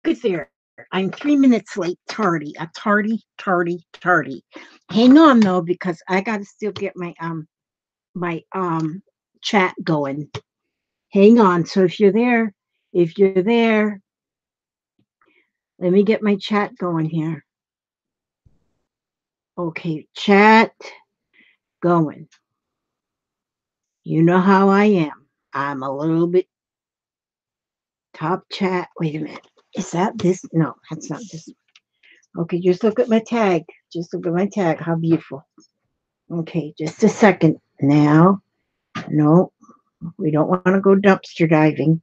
Good there. I'm 3 minutes late, tardy. A tardy. Hang on though, because I gotta still get my chat going. Hang on. So if you're there, let me get my chat going here. Okay, chat going. You know how I am. I'm a little bit top chat. Wait a minute. Is that this? No, that's not this. Okay, just look at my tag. Just look at my tag. How beautiful. Okay, just a second. Now, no, we don't want to go dumpster diving.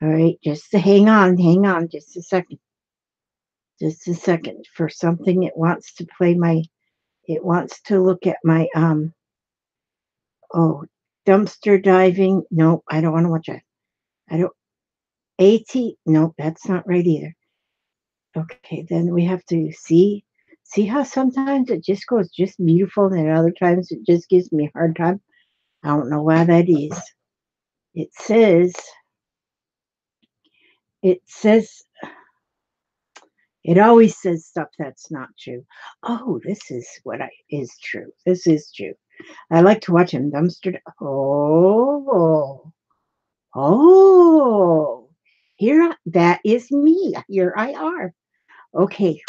All right, just hang on just a second. Just a second. For something it wants to play my it wants to look at my oh, dumpster diving. No, I don't want to watch that. I don't AT. No, that's not right either. Okay, then we have to see how sometimes it just goes just beautiful and other times it just gives me a hard time. I don't know why that is. It says it says it always says stuff that's not true. Oh, this is what I is true. This is true. I like to watch him dumpster. Oh, that is me. Here I are. Okay,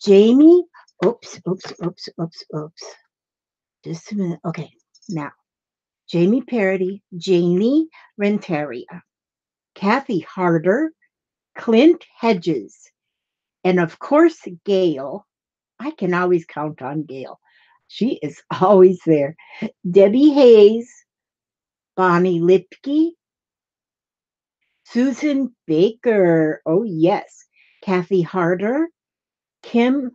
Jamie. Oops. Just a minute. Okay, now Janie Renteria, Kathy Harder, Clint Hedges, and of course Gail. I can always count on Gail. She is always there. Debbie Hayes, Bonnie Lipke, Susan Baker. Oh yes, Kathy Harder, Kim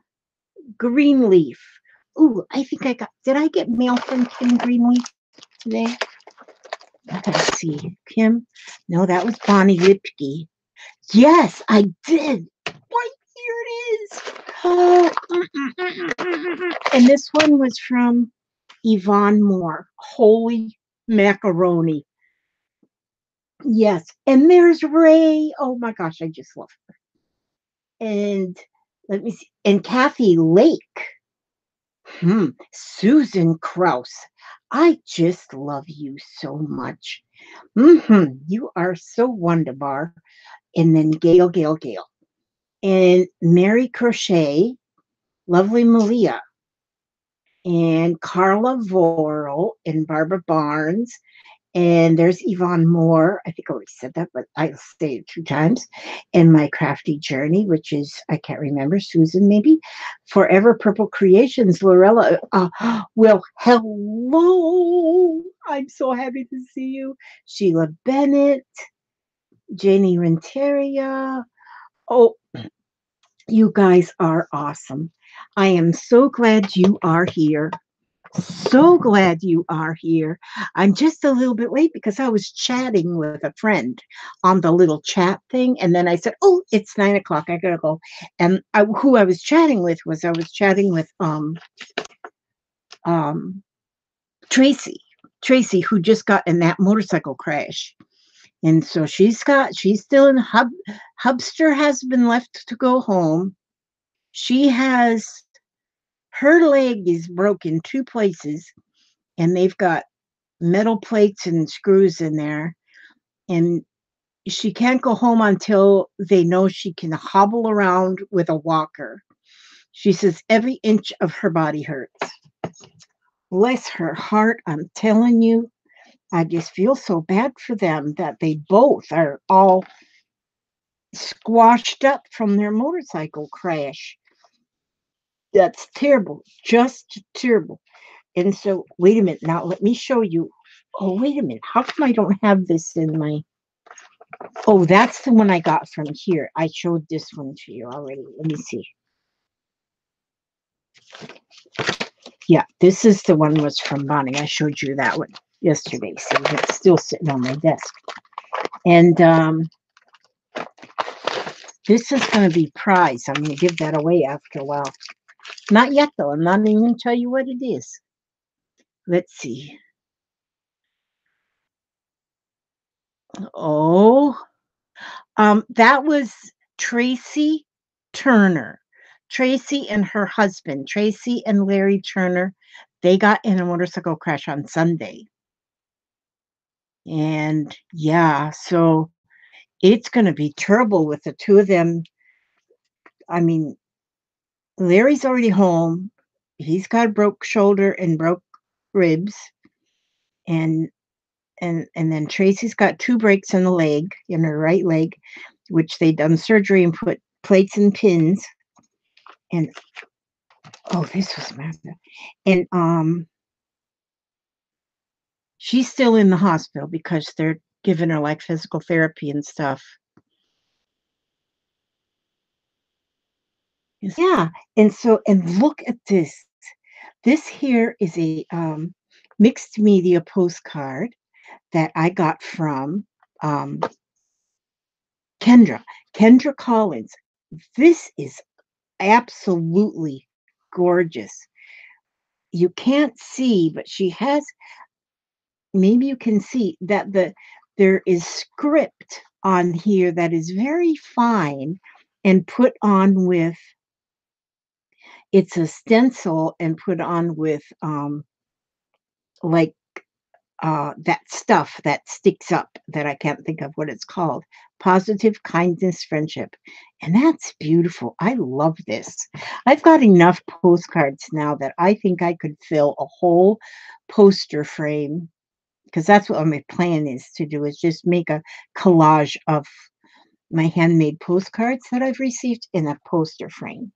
Greenleaf. Ooh, I think I got. Did I get mail from Kim Greenleaf today? Let's see. Kim. No, that was Bonnie Lipke. Yes, I did. Right here it is. And this one was from Yvonne Moore. Holy macaroni. Yes. And there's Ray. Oh my gosh, I just love her. And let me see. And Kathy Lake. Susan Kraus. I just love you so much. You are so wonderbar. And then Gail. And Mary Crochet, lovely Malia, and Carla Vorel, and Barbara Barnes. And there's Yvonne Moore. I think I already said that, but I'll say it 2 times. And My Crafty Journey, which is, I can't remember, Susan maybe. Forever Purple Creations, Lorella. Well, hello. I'm so happy to see you. Sheila Bennett, Janie Renteria. Oh, you guys are awesome. I am so glad you are here. So glad you are here. I'm just a little bit late because I was chatting with a friend on the little chat thing. And then I said, oh, it's 9 o'clock. I gotta go. And who I was chatting with I was chatting with um, Tracy. Tracy, who just got in that motorcycle crash. And so she's still in Hubster has been left to go home. She has her leg is broken 2 places and they've got metal plates and screws in there. And she can't go home until they know she can hobble around with a walker. She says every inch of her body hurts. Bless her heart, I'm telling you. I just feel so bad for them that they both are all squashed up from their motorcycle crash. That's terrible, just terrible. And so, wait a minute. Now, let me show you. Oh, wait a minute. How come I don't have this in my. Oh, that's the one I got from here. I showed this one to you already. Let me see. Yeah, this is the one was from Bonnie. I showed you that one yesterday. See, it's still sitting on my desk. And this is going to be prize. I'm going to give that away after a while. Not yet, though. I'm not even going to tell you what it is. Let's see. Oh, that was Tracy Turner. Tracy and her husband, Tracy and Larry Turner, they got in a motorcycle crash on Sunday. And yeah, so it's going to be terrible with the two of them. I mean, Larry's already home. He's got a broke shoulder and broke ribs, and and then Tracy's got two breaks in the leg, in her right leg, which they done surgery and put plates and pins. And oh, this was massive. And she's still in the hospital because they're giving her like physical therapy and stuff. Yeah, and so and look at this. This here is a mixed media postcard that I got from um, Kendra. Kendra Collins. This is absolutely gorgeous. You can't see, but she has, maybe you can see that there is script on here that is very fine and put on with, it's a stencil and put on with like that stuff that sticks up that I can't think of what it's called. Positive kindness friendship. And that's beautiful. I love this. I've got enough postcards now that I think I could fill a whole poster frame, because that's what my plan is to do, is just make a collage of my handmade postcards that I've received in a poster frame.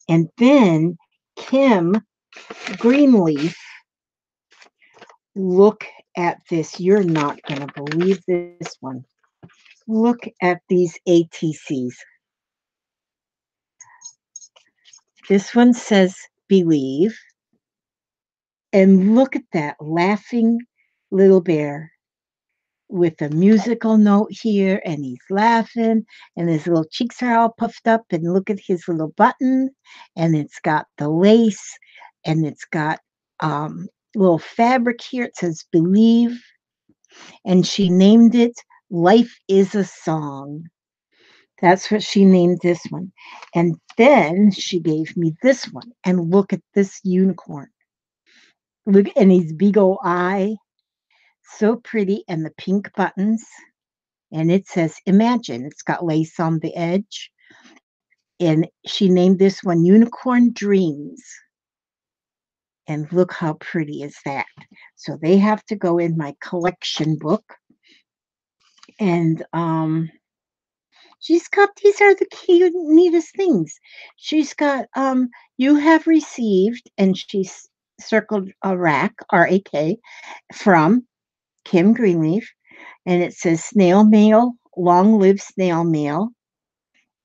And then Kim Greenleaf, look at this. You're not going to believe this one. Look at these ATCs. This one says believe. And look at that laughing little bear with a musical note here, and he's laughing, and his little cheeks are all puffed up, and look at his little button, and it's got the lace, and it's got little fabric here. It says believe, and she named it Life is a Song. That's what she named this one. And then she gave me this one, and look at this unicorn. Look, and his big old eye, so pretty, and the pink buttons. And it says imagine. It's got lace on the edge. And she named this one Unicorn Dreams. And look how pretty is that. So they have to go in my collection book. And she's got, these are the cute, neatest things. She's got you have received, and she's circled a rack, RAK, from Kim Greenleaf, and it says snail mail, long live snail mail,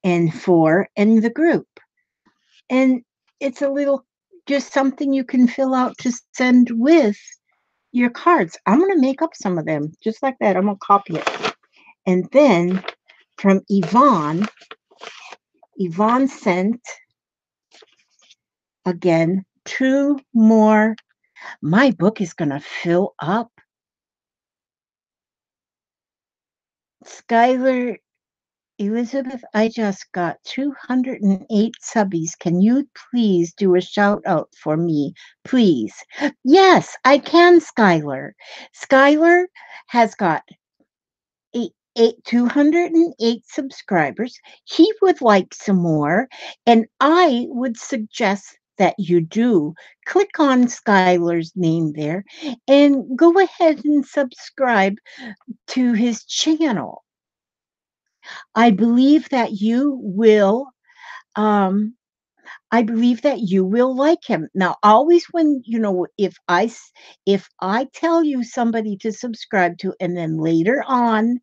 and for and the group. And it's a little, just something you can fill out to send with your cards. I'm going to make up some of them just like that. I'm going to copy it. And then from Yvonne, Yvonne sent again 2 more. My book is going to fill up. Skylar Elizabeth, I just got 208 subbies. Can you please do a shout out for me, please? Yes, I can, Skylar. Skylar has got 208 subscribers. He would like some more, and I would suggest that you do click on Skylar's name there and go ahead and subscribe to his channel. I believe that you will um I believe that you will like him. Now, always when, if I tell you somebody to subscribe to, and then later on,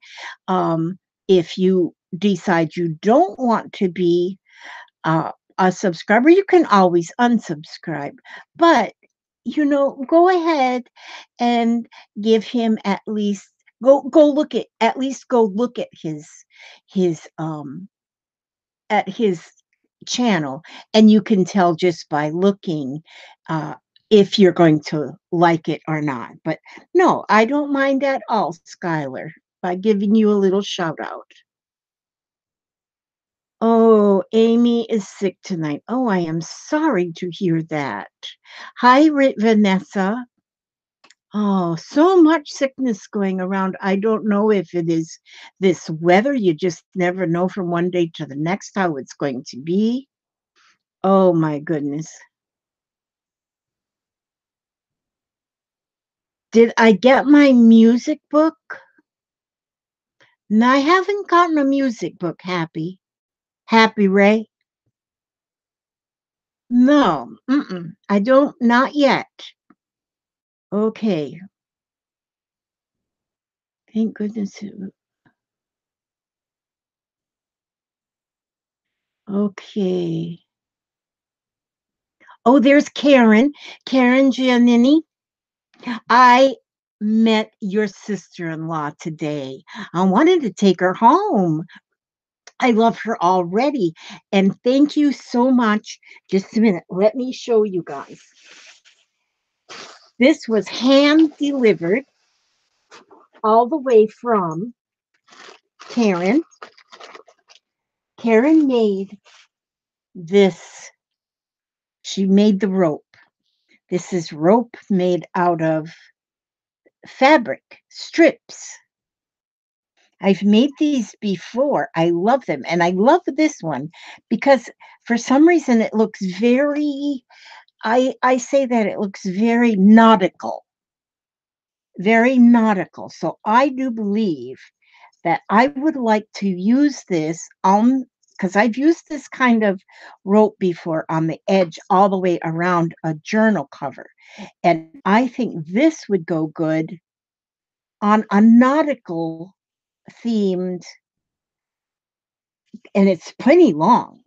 if you decide you don't want to be a subscriber, you can always unsubscribe. But go ahead and give him at least, go look his at his channel, and you can tell just by looking uh, if you're going to like it or not. But no, I don't mind at all, Skylar, by giving you a little shout out. Amy is sick tonight. Oh, I am sorry to hear that. Hi, Vanessa. Oh, so much sickness going around. I don't know if it is this weather. You just never know from one day to the next how it's going to be. Oh, my goodness. Did I get my music book? No, I haven't gotten a music book, Happy. Happy Ray? No, I don't, not yet. Okay, thank goodness. Okay. Oh, there's Karen. Karen Giannini. I met your sister-in-law today. I wanted to take her home. I love her already. And thank you so much. Just a minute. Let me show you guys. This was hand delivered all the way from Karen. Karen made this. She made the rope. This is rope made out of fabric strips. I've made these before. I love them. And I love this one because for some reason it looks very, I say that it looks very nautical, very nautical. So I do believe that I would like to use this because I've used this kind of rope before on the edge all the way around a journal cover. And I think this would go good on a nautical themed, and it's plenty long.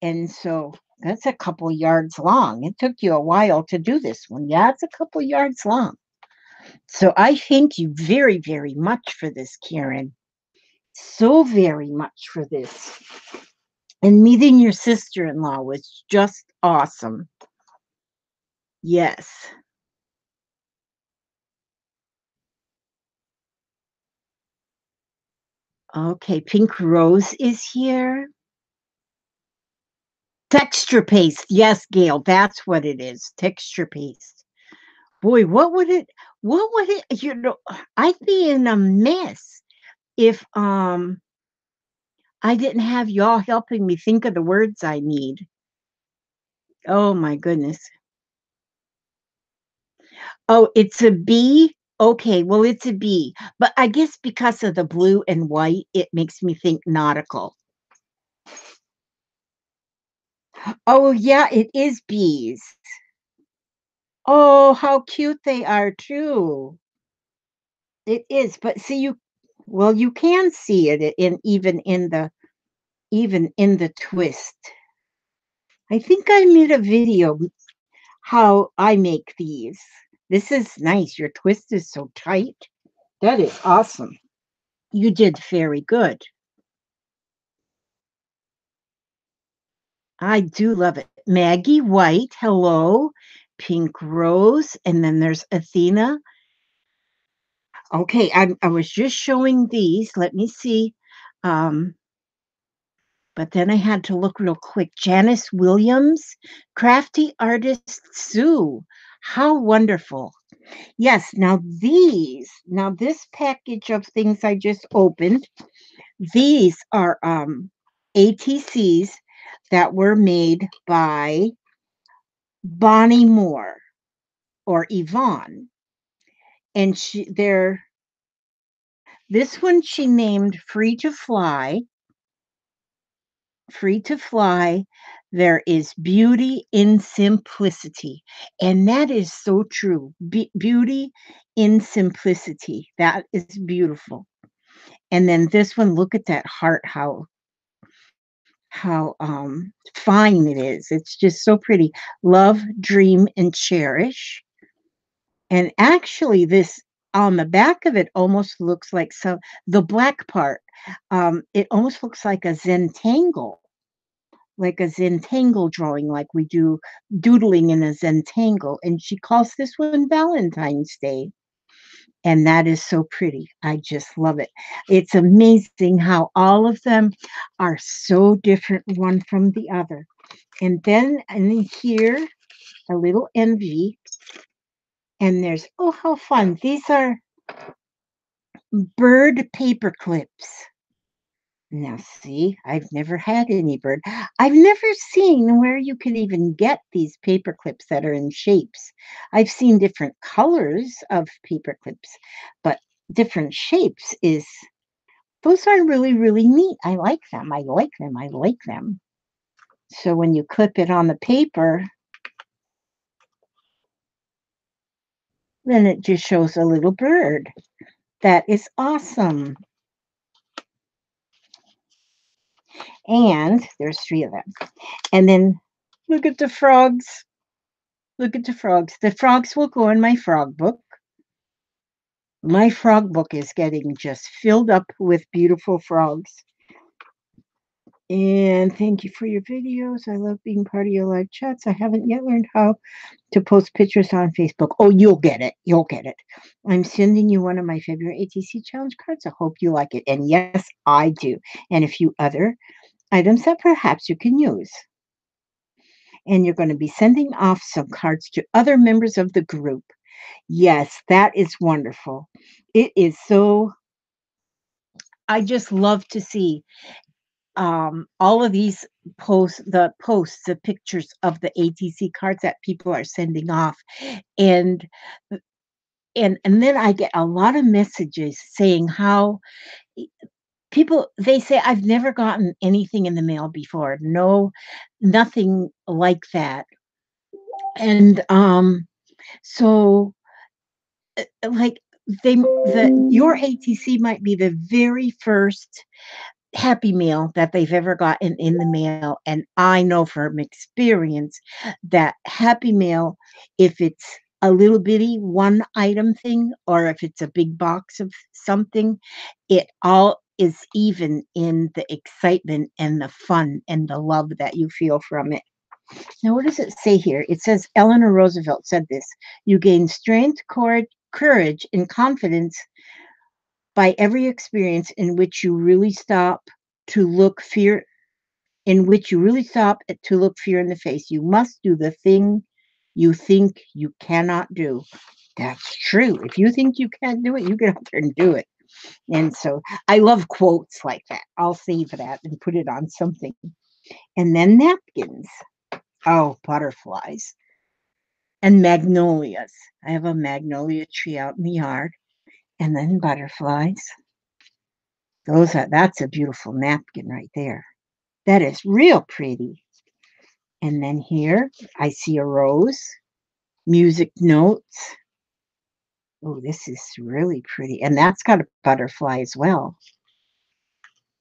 And so that's a couple yards long. It took you a while to do this one. Yeah, it's a couple yards long. So I thank you very, very much for this, Karen. So very much for this. And meeting your sister-in-law was just awesome. Yes. Okay, Pink Rose is here. Texture paste. Yes, Gail, that's what it is. Texture paste. Boy, what would it, I'd be in a mess if I didn't have y'all helping me think of the words I need. Oh my goodness. Oh, it's a B. Okay, well, it's a B. But I guess because of the blue and white, it makes me think nautical. Oh, yeah, it is bees. Oh, how cute they are too. It is, but see well, you can see it in even in the twist. I think I made a video how I make these. This is nice. Your twist is so tight. That is awesome. You did very good. I do love it. Maggie White, hello. Pink Rose, and then there's Athena. Okay, I was just showing these. Let me see. Um, but then I had to look real quick. Janice Williams, Crafty Artist Sue. How wonderful. Yes, now this package of things I just opened, these are ATCs that were made by Bonnie Moore or Yvonne. And this one she named Free to Fly. There is beauty in simplicity. And that is so true. Beauty in simplicity. That is beautiful. And then this one, look at that heart, how fine it is. It's just so pretty. Love, dream, and cherish. And actually, this on the back of it almost looks like the black part. It almost looks like a Zentangle drawing, like we do doodling in a Zentangle. And she calls this one Valentine's Day. And that is so pretty. I just love it. It's amazing how all of them are so different one from the other. And then in here, a little envy. And there's, oh, how fun. These are bird paper clips. Now, see, I've never had any bird. I've never seen where you can even get these paper clips that are in shapes. I've seen different colors of paper clips, but different shapes is, those are really, really neat. I like them. I like them. I like them. So when you clip it on the paper, then it just shows a little bird. That is awesome. And there's 3 of them. And then look at the frogs. Look at the frogs. The frogs will go in my frog book. My frog book is getting just filled up with beautiful frogs. And thank you for your videos. I love being part of your live chats. I haven't yet learned how to post pictures on Facebook. Oh, you'll get it. You'll get it. I'm sending you one of my February ATC challenge cards. I hope you like it. And yes, I do. And a few other items that perhaps you can use. And you're going to be sending off some cards to other members of the group. Yes, that is wonderful. It is so, I just love to see all of these posts, the pictures of the ATC cards that people are sending off. And and then I get a lot of messages saying how people, they say, I've never gotten anything in the mail before. No, nothing like that. And so like your ATC might be the very first Happy Meal that they've ever gotten in the mail, and I know from experience that Happy Meal, if it's a little bitty one item thing or if it's a big box of something, it all is even in the excitement and the fun and the love that you feel from it. Now, what does it say here? It says Eleanor Roosevelt said this: "You gain strength, courage, and confidence by every experience in which you really stop to look fear to look fear in the face. You must do the thing you think you cannot do." That's true. If you think you can't do it, you get out there and do it. And so I love quotes like that. I'll save that and put it on something. And then napkins. Oh, butterflies and magnolias. I have a magnolia tree out in the yard. And then butterflies. That's a beautiful napkin right there. That is real pretty. And then here I see a rose, music notes. Oh, this is really pretty. And that's got a butterfly as well.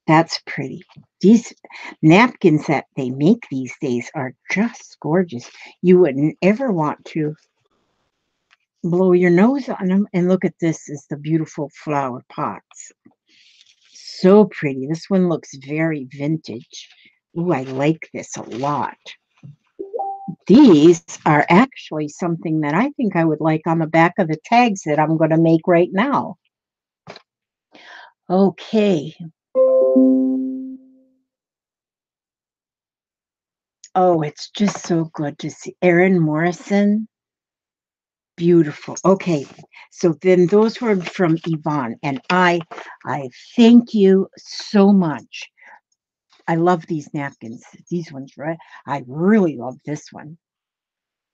That's pretty. These napkins that they make these days are just gorgeous. You wouldn't ever want to blow your nose on them. And look at this, is the beautiful flower pots. So pretty. This one looks very vintage. Ooh, I like this a lot. These are actually something that I think I would like on the back of the tags that I'm going to make right now. Okay. Oh, it's just so good to see. Erin Morrison. Beautiful. Okay. So then those were from Yvonne. And I thank you so much. I love these napkins. These ones, right? I really love this one.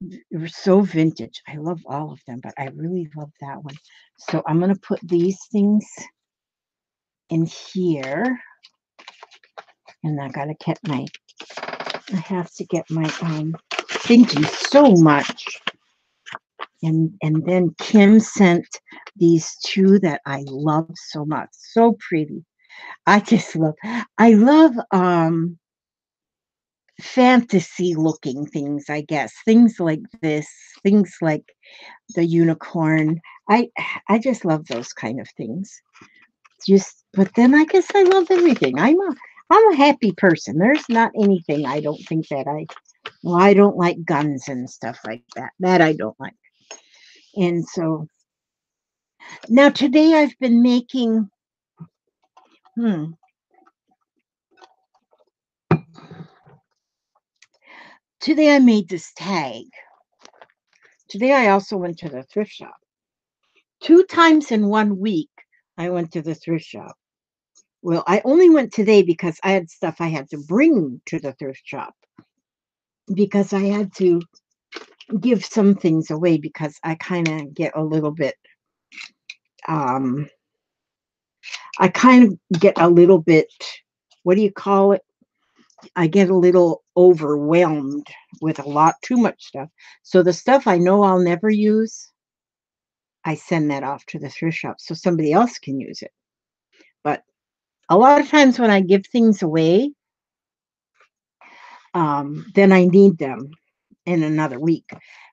It was so vintage. I love all of them, but I really love that one. So I'm going to put these things in here. And I got to get I have to get my, thank you so much. And then Kim sent these 2 that I love so much. So pretty. I love fantasy looking things, I guess. Things like this, things like the unicorn. I just love those kind of things. But then I guess I love everything. I'm a happy person. There's not anything I don't think that I don't like guns and stuff like that. That I don't like. And so Now today I've been making, hmm, today I made this tag. Today I also went to the thrift shop. 2 times in 1 week, I went to the thrift shop. Well, I only went today because I had stuff I had to bring to the thrift shop because I had to give some things away because I kinda get a little bit, um I kind of get a little bit, what do you call it? I get a little overwhelmed with a lot too much stuff. So the stuff I know I'll never use, I send that off to the thrift shop so somebody else can use it. But a lot of times when I give things away, then I need them in another week.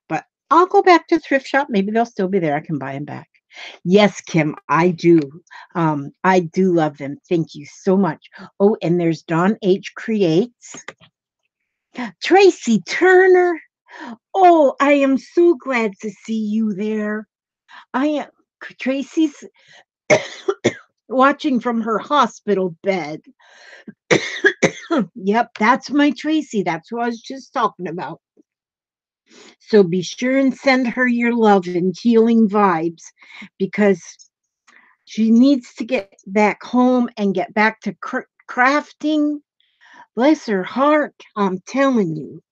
But I'll go back to thrift shop. Maybe they'll still be there. I can buy them back. Yes, Kim, I do. I do love them. Thank you so much. Oh, and there's Dawn H Creates. Tracy Turner. Oh, I am so glad to see you there. I am. Tracy's watching from her hospital bed. Yep, that's my Tracy. That's who I was just talking about. So be sure and send her your love and healing vibes because she needs to get back home and get back to crafting. Bless her heart. I'm telling you,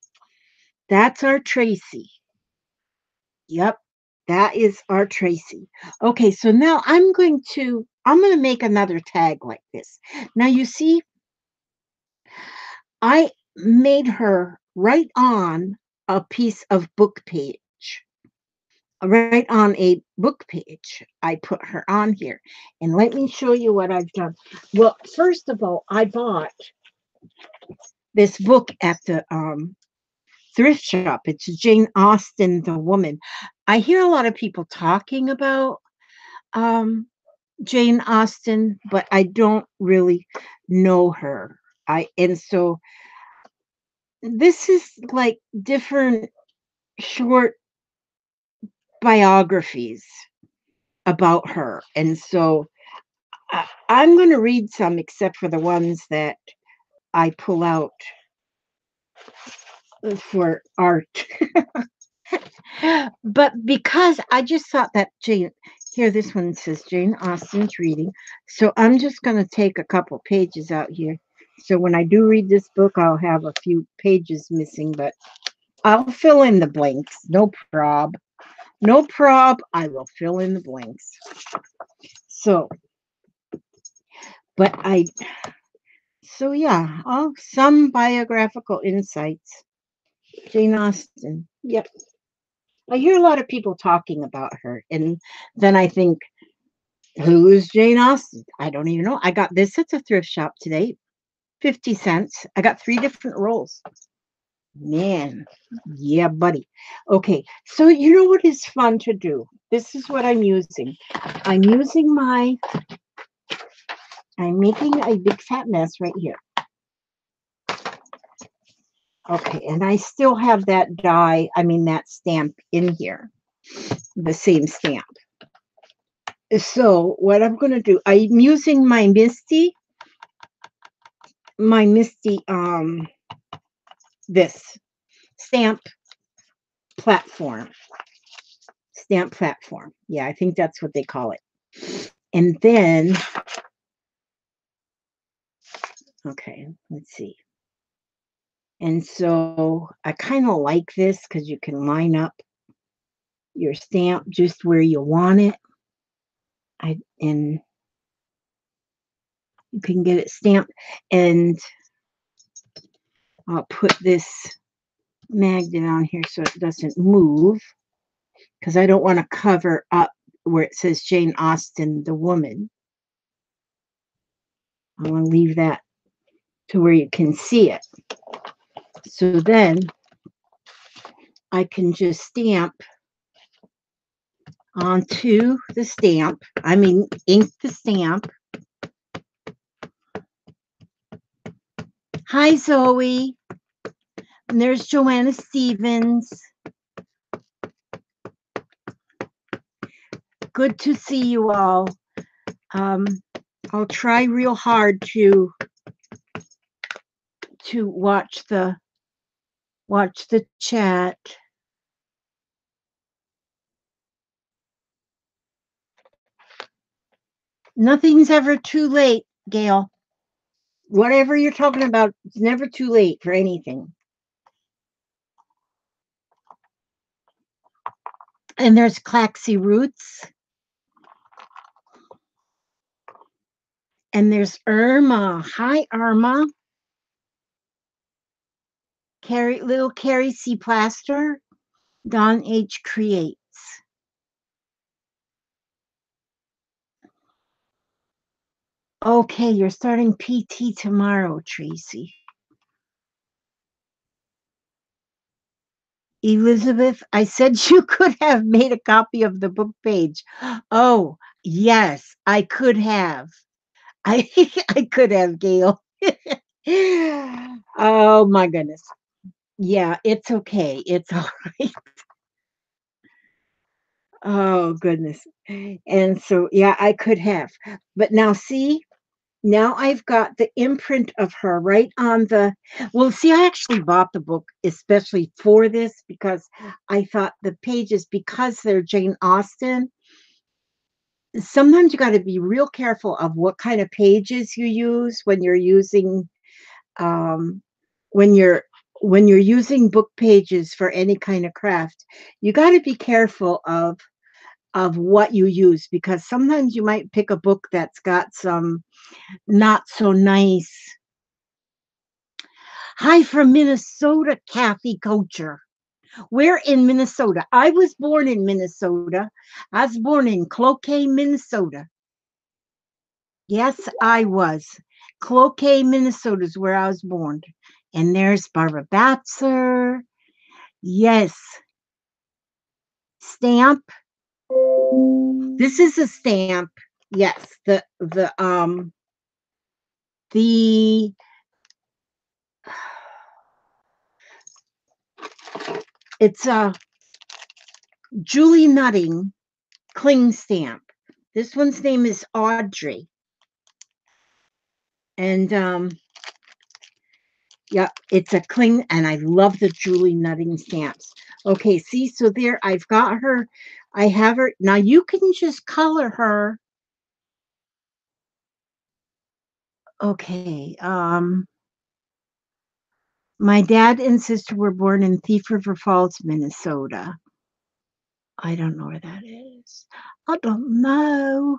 that's our Tracy. Yep, that is our Tracy. Okay, so now I'm going to make another tag like this. Now you see, I made her right on a piece of book page. Right on a book page. I put her on here. And let me show you what I've done. Well, first of all, I bought this book at the thrift shop. It's Jane Austen, The Woman. I hear a lot of people talking about um, Jane Austen, but I don't really know her. And so this is like different short biographies about her. And so I'm going to read some, except for the ones that I pull out for art. But because I just thought that here, this one says Jane Austen's reading. So I'm just going to take a couple pages out here. So when I do read this book, I'll have a few pages missing, but I'll fill in the blanks. No prob. No prob. I will fill in the blanks. So, but yeah, some biographical insights. Jane Austen. Yep. I hear a lot of people talking about her, and then I think, who is Jane Austen? I don't even know. I got this at the thrift shop today, 50 cents. I got 3 different rolls. Man, yeah, buddy. Okay, so you know what is fun to do? This is what I'm using. I'm using I'm making a big fat mess right here. Okay, and I still have that that stamp in here, the same stamp. So what I'm going to do, I'm using my Misty, this stamp platform. Stamp platform. Yeah, I think that's what they call it. And then, okay, let's see. And so I kind of like this because you can line up your stamp just where you want it. And you can get it stamped. And I'll put this magnet on here so it doesn't move because I don't want to cover up where it says Jane Austen, the woman. I want to leave that to where you can see it. So then I can just stamp onto the stamp. Ink the stamp. Hi, Zoe. And there's Joanna Stevens. Good to see you all. Um, I'll try real hard to watch the chat. Nothing's ever too late, Gail. Whatever you're talking about, it's never too late for anything. And there's Claxy Roots. And there's Irma. Hi, Irma. Little Carrie C. Plaster. Don H. Creates. Okay, you're starting PT tomorrow, Tracy. Elizabeth, I said you could have made a copy of the book page. Oh, yes, I could have. I I could have, Gail. Oh my goodness. Yeah, it's okay. It's all right. Oh goodness. And so yeah, I could have. But now see, now I've got the imprint of her right on the well, see, I actually bought the book especially for this because I thought the pages, because they're Jane Austen, sometimes you got to be real careful of what kind of pages you use when you're using um, when you're using book pages for any kind of craft. You got to be careful of what you use, because sometimes you might pick a book that's got some not so nice. Hi from Minnesota, Kathy Coacher. We're in Minnesota. I was born in Minnesota. I was born in Cloquet, Minnesota. Yes, I was. Cloquet, Minnesota is where I was born. And there's Barbara Batzer. Yes. Stamp. This is a stamp. Yes. The it's a Julie Nutting cling stamp. This one's name is Audrey. And yeah, it's a cling, and I love the Julie Nutting stamps. Okay, see, so there I've got her. I have her. Now you can just color her. Okay. My dad and sister were born in Thief River Falls, Minnesota. I don't know where that is. I don't know.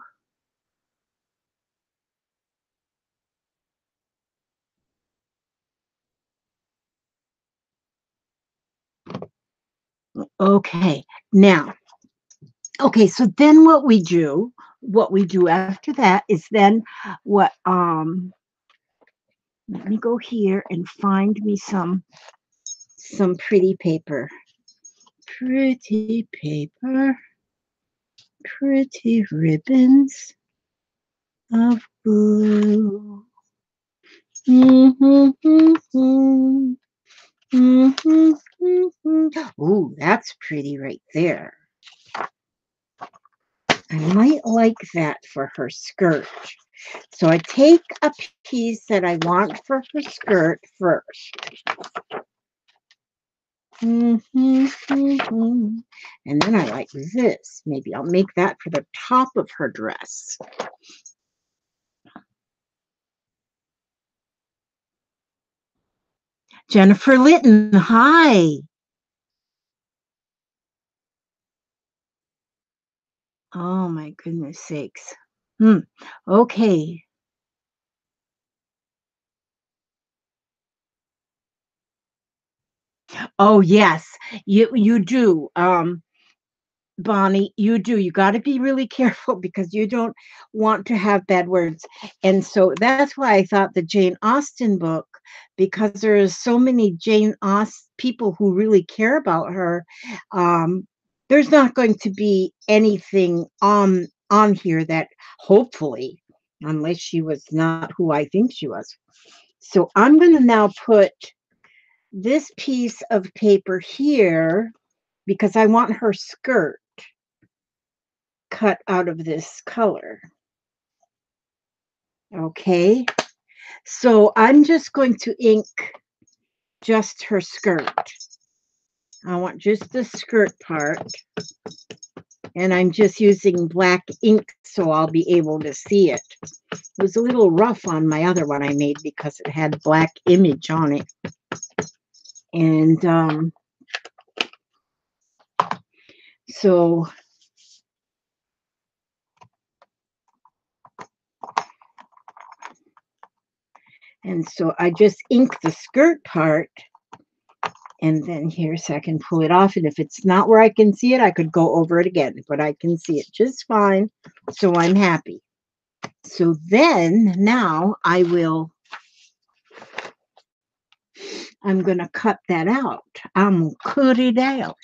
Okay. Now, okay, so then what we do after that is then what let me go here and find me some pretty paper. Pretty paper. Pretty ribbons of blue. Oh, that's pretty right there. I might like that for her skirt. So I take a piece that I want for her skirt first. And then I like this. Maybe I'll make that for the top of her dress. Jennifer Litton, hi. Oh my goodness sakes. Okay. Oh yes, you do. Bonnie, you do. You got to be really careful because you don't want to have bad words. And so that's why I thought the Jane Austen book, because there are so many Jane Austen people who really care about her, there's not going to be anything on here that hopefully, unless she was not who I think she was. So I'm going to now put this piece of paper here because I want her skirt. cut out of this color. Okay, so I'm just going to ink just her skirt. I want just the skirt part, and I'm just using black ink so I'll be able to see it. It was a little rough on my other one I made because it had black image on it. And so I just ink the skirt part, and then here, so I can pull it off. And if it's not where I can see it, I could go over it again, but I can see it just fine. So I'm happy. So then now I'm going to cut that out. I'm going to cut it out.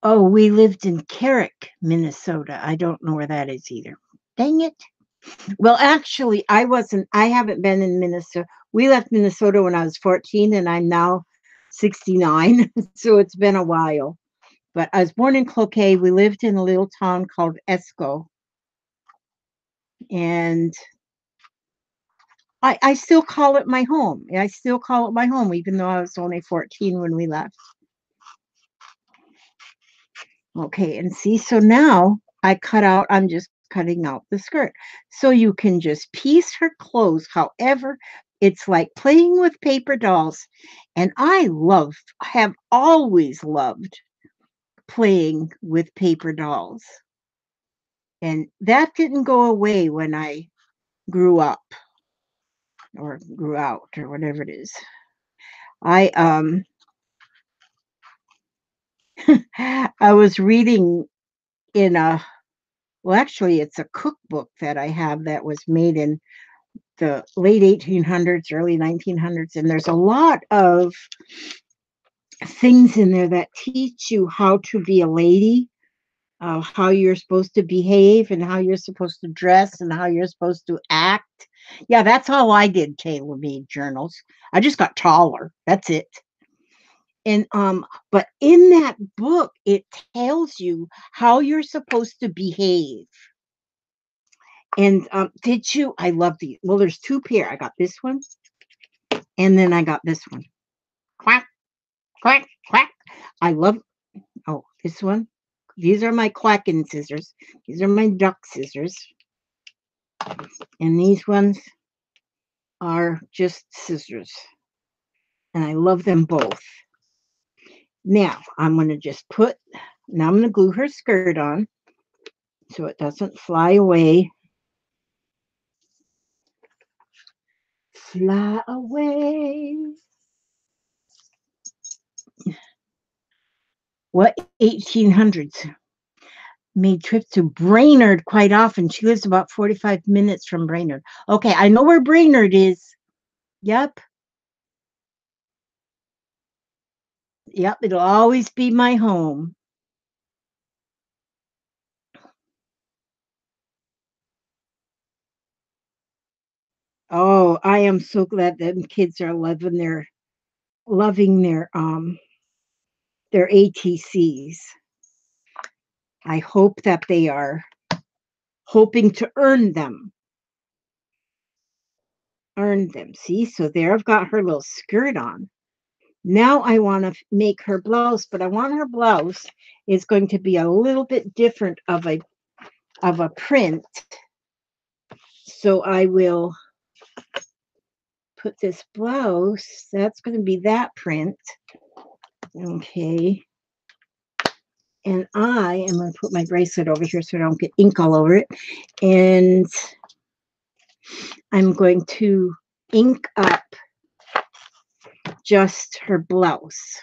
Oh, we lived in Carrick, Minnesota. I don't know where that is either. Dang it. Well, actually, I haven't been in Minnesota. We left Minnesota when I was 14, and I'm now 69. So it's been a while. But I was born in Cloquet. We lived in a little town called Esco. And I still call it my home. I still call it my home, even though I was only 14 when we left. Okay, and see, so now I'm just cutting out the skirt. So you can just piece her clothes however. It's like playing with paper dolls. And I have always loved playing with paper dolls. And that didn't go away when I grew up or grew out or whatever it is. I I was reading in actually it's a cookbook that I have that was made in the late 1800s, early 1900s, and there's a lot of things in there that teach you how to be a lady, how you're supposed to behave, and how you're supposed to dress, and how you're supposed to act. Yeah, that's all I did, tailor-made journals. I just got taller. That's it. And but in that book, it tells you how you're supposed to behave. And I love these. Well, there's two pair. I got this one, and then I got this one. Quack, quack, quack. I love, this one. These are my quacking scissors. These are my duck scissors. And these ones are just scissors. And I love them both. Now, I'm going to now I'm going to glue her skirt on so it doesn't fly away. Fly away. What 1800s made trips to Brainerd quite often? She lives about 45 minutes from Brainerd. Okay, I know where Brainerd is. Yep. Yep, it'll always be my home. Oh, I am so glad that kids are loving their ATCs. I hope that they are hoping to earn them. Earn them. See, so there I've got her little skirt on. Now I want to make her blouse, but I want her blouse is going to be a little bit different of a print. So I will put this blouse, that's going to be that print. Okay. And I am going to put my bracelet over here so I don't get ink all over it. And I'm going to ink up just her blouse.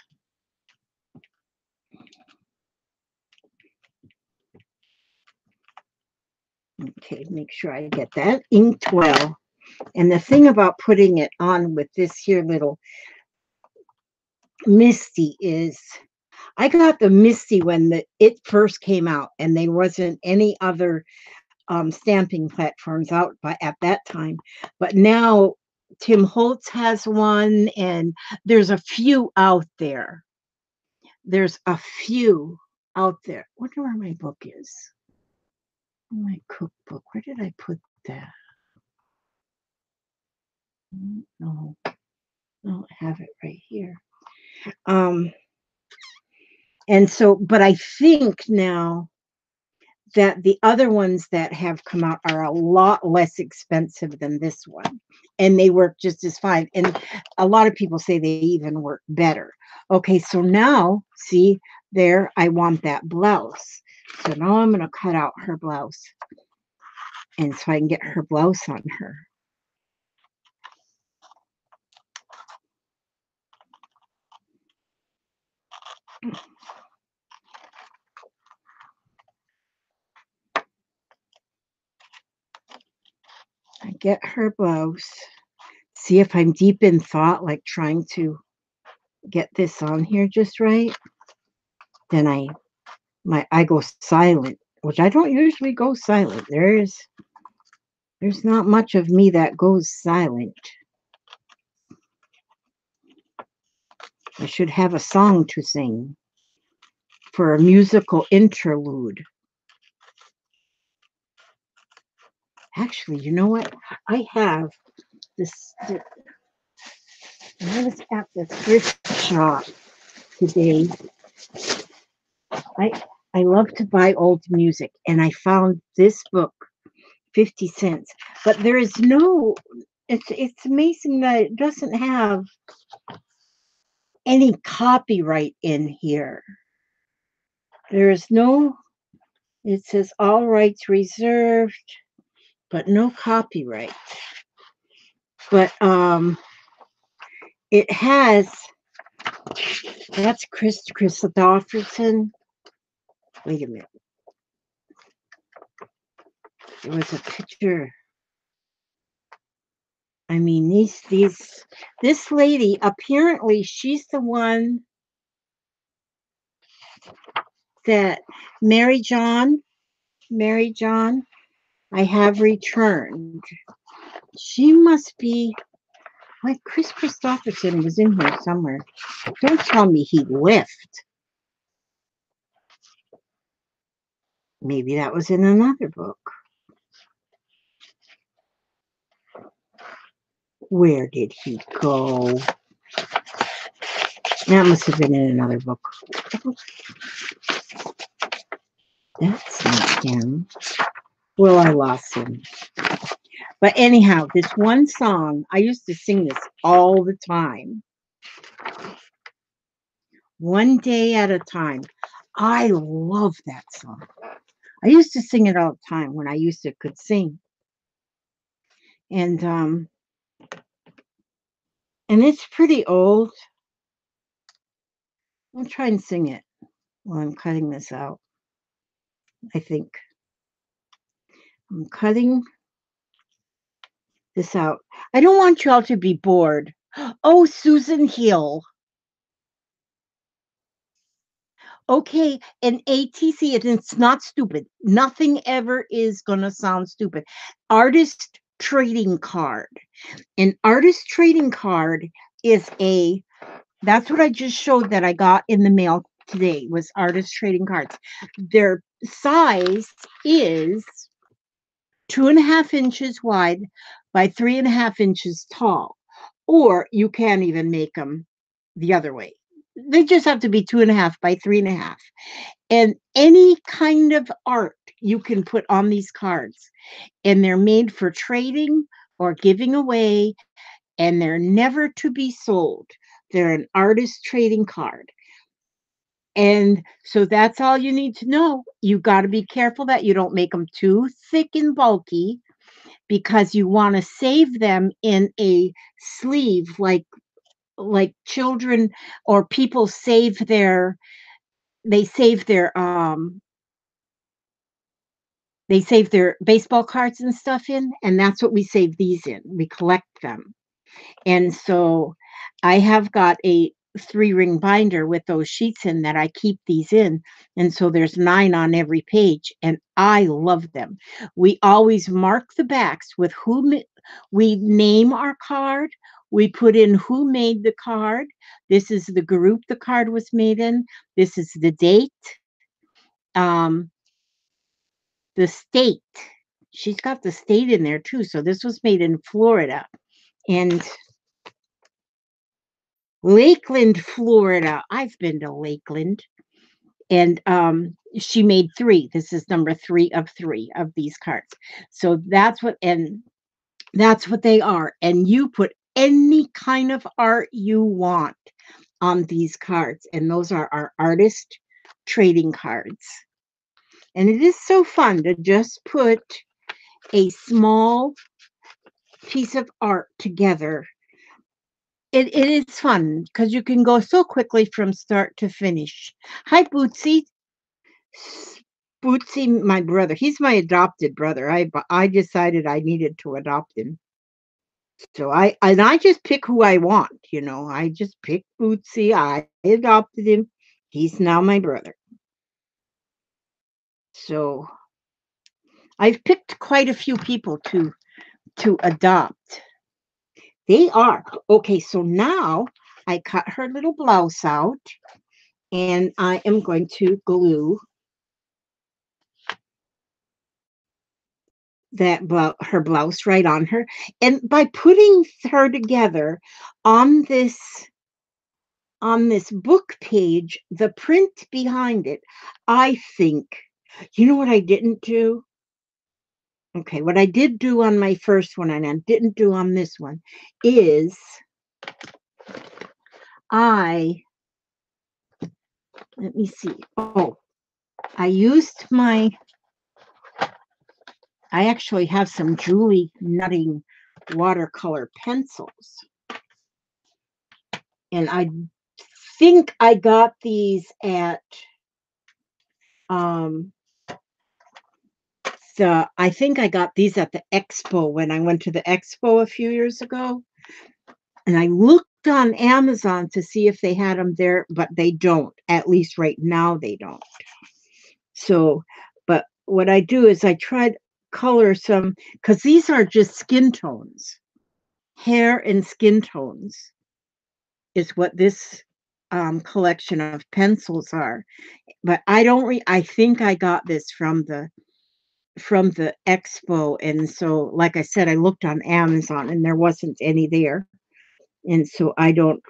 Okay, make sure I get that inked well. And the thing about putting it on with this here little Misty is I got the Misty when it first came out, and there wasn't any other stamping platforms out at that time. But now Tim Holtz has one, and there's a few out there. There's a few out there. I wonder where my book is. My cookbook. Where did I put that? No, I don't have it right here. And so, but I think now that the other ones that have come out are a lot less expensive than this one, and they work just as fine. And a lot of people say they even work better. Okay, so now, see there, I want that blouse. So now I'm going to cut out her blouse, and so I can get her blouse on her. I get her blouse. See if I'm deep in thought, like trying to get this on here just right. Then I go silent, which I don't usually go silent. There's not much of me that goes silent. I should have a song to sing for a musical interlude. Actually, you know what? I have this. I was at the thrift shop today. I love to buy old music, and I found this book, 50 cents. But there is no. It's amazing that it doesn't have any copyright in here. There is no. It says all rights reserved, but no copyright. But it has. That's Christopherson. Wait a minute. There was a picture. I mean, this lady, apparently she's the one that Mary John, I have returned. She must be, like, Chris Christopherson was in here somewhere. Don't tell me he left. Maybe that was in another book. Where did he go? That must have been in another book. That's not him. Well, I lost him. But anyhow, this one song, I used to sing this all the time. One Day at a Time. I love that song. I used to sing it all the time when I could sing. And it's pretty old. I'll try and sing it while I'm cutting this out. I think I'm cutting this out. I don't want y'all to be bored. Oh, Susan Hill. Okay, an ATC, and it's not stupid. Nothing ever is going to sound stupid. Artist trading card. An artist trading card is that's what I just showed that I got in the mail today, was artist trading cards. Their size is 2.5 inches wide by 3.5 inches tall. Or you can't even make them the other way. They just have to be 2.5 by 3.5. And any kind of art you can put on these cards. And they're made for trading or giving away, and they're never to be sold. They're an artist trading card. And so that's all you need to know. You got to be careful that you don't make them too thick and bulky, because you want to save them in a sleeve, like children or people save their baseball cards and stuff in, and that's what we save these in. We collect them. And so I have got 3-ring binder with those sheets in that I keep these in, and so there's 9 on every page, and I love them. We always mark the backs with we name our card, we put in who made the card, this is the group the card was made in, this is the date, um, the state. She's got the state in there too, so this was made in Florida, and Lakeland, Florida. I've been to Lakeland. And she made 3. This is number 3 of 3 of these cards. So that's what they are. And you put any kind of art you want on these cards. And those are our artist trading cards. And it is so fun to just put a small piece of art together. It is fun because you can go so quickly from start to finish. Hi, Bootsy. Bootsy, my brother. He's my adopted brother. I decided I needed to adopt him. So I just pick who I want, I just pick Bootsy. I adopted him. He's now my brother. So I've picked quite a few people to adopt. They are. Okay, so now I cut her little blouse out and I am going to glue her blouse right on her, and by putting her together on this book page, the print behind it, I think, you know what I didn't do? Okay, what I did do on my first one and I didn't do on this one is I let me see. Oh, I used I actually have some Julie Nutting watercolor pencils. And I think I got these at I think I got these at the expo when I went to the expo a few years ago. And I looked on Amazon to see if they had them there, but they don't. At least right now they don't. So, but what I do is I try to color some, because these are just skin tones. Hair and skin tones is what this collection of pencils are. But I think I got this from the expo, and so like I said, I looked on Amazon and there wasn't any there, and so I don't,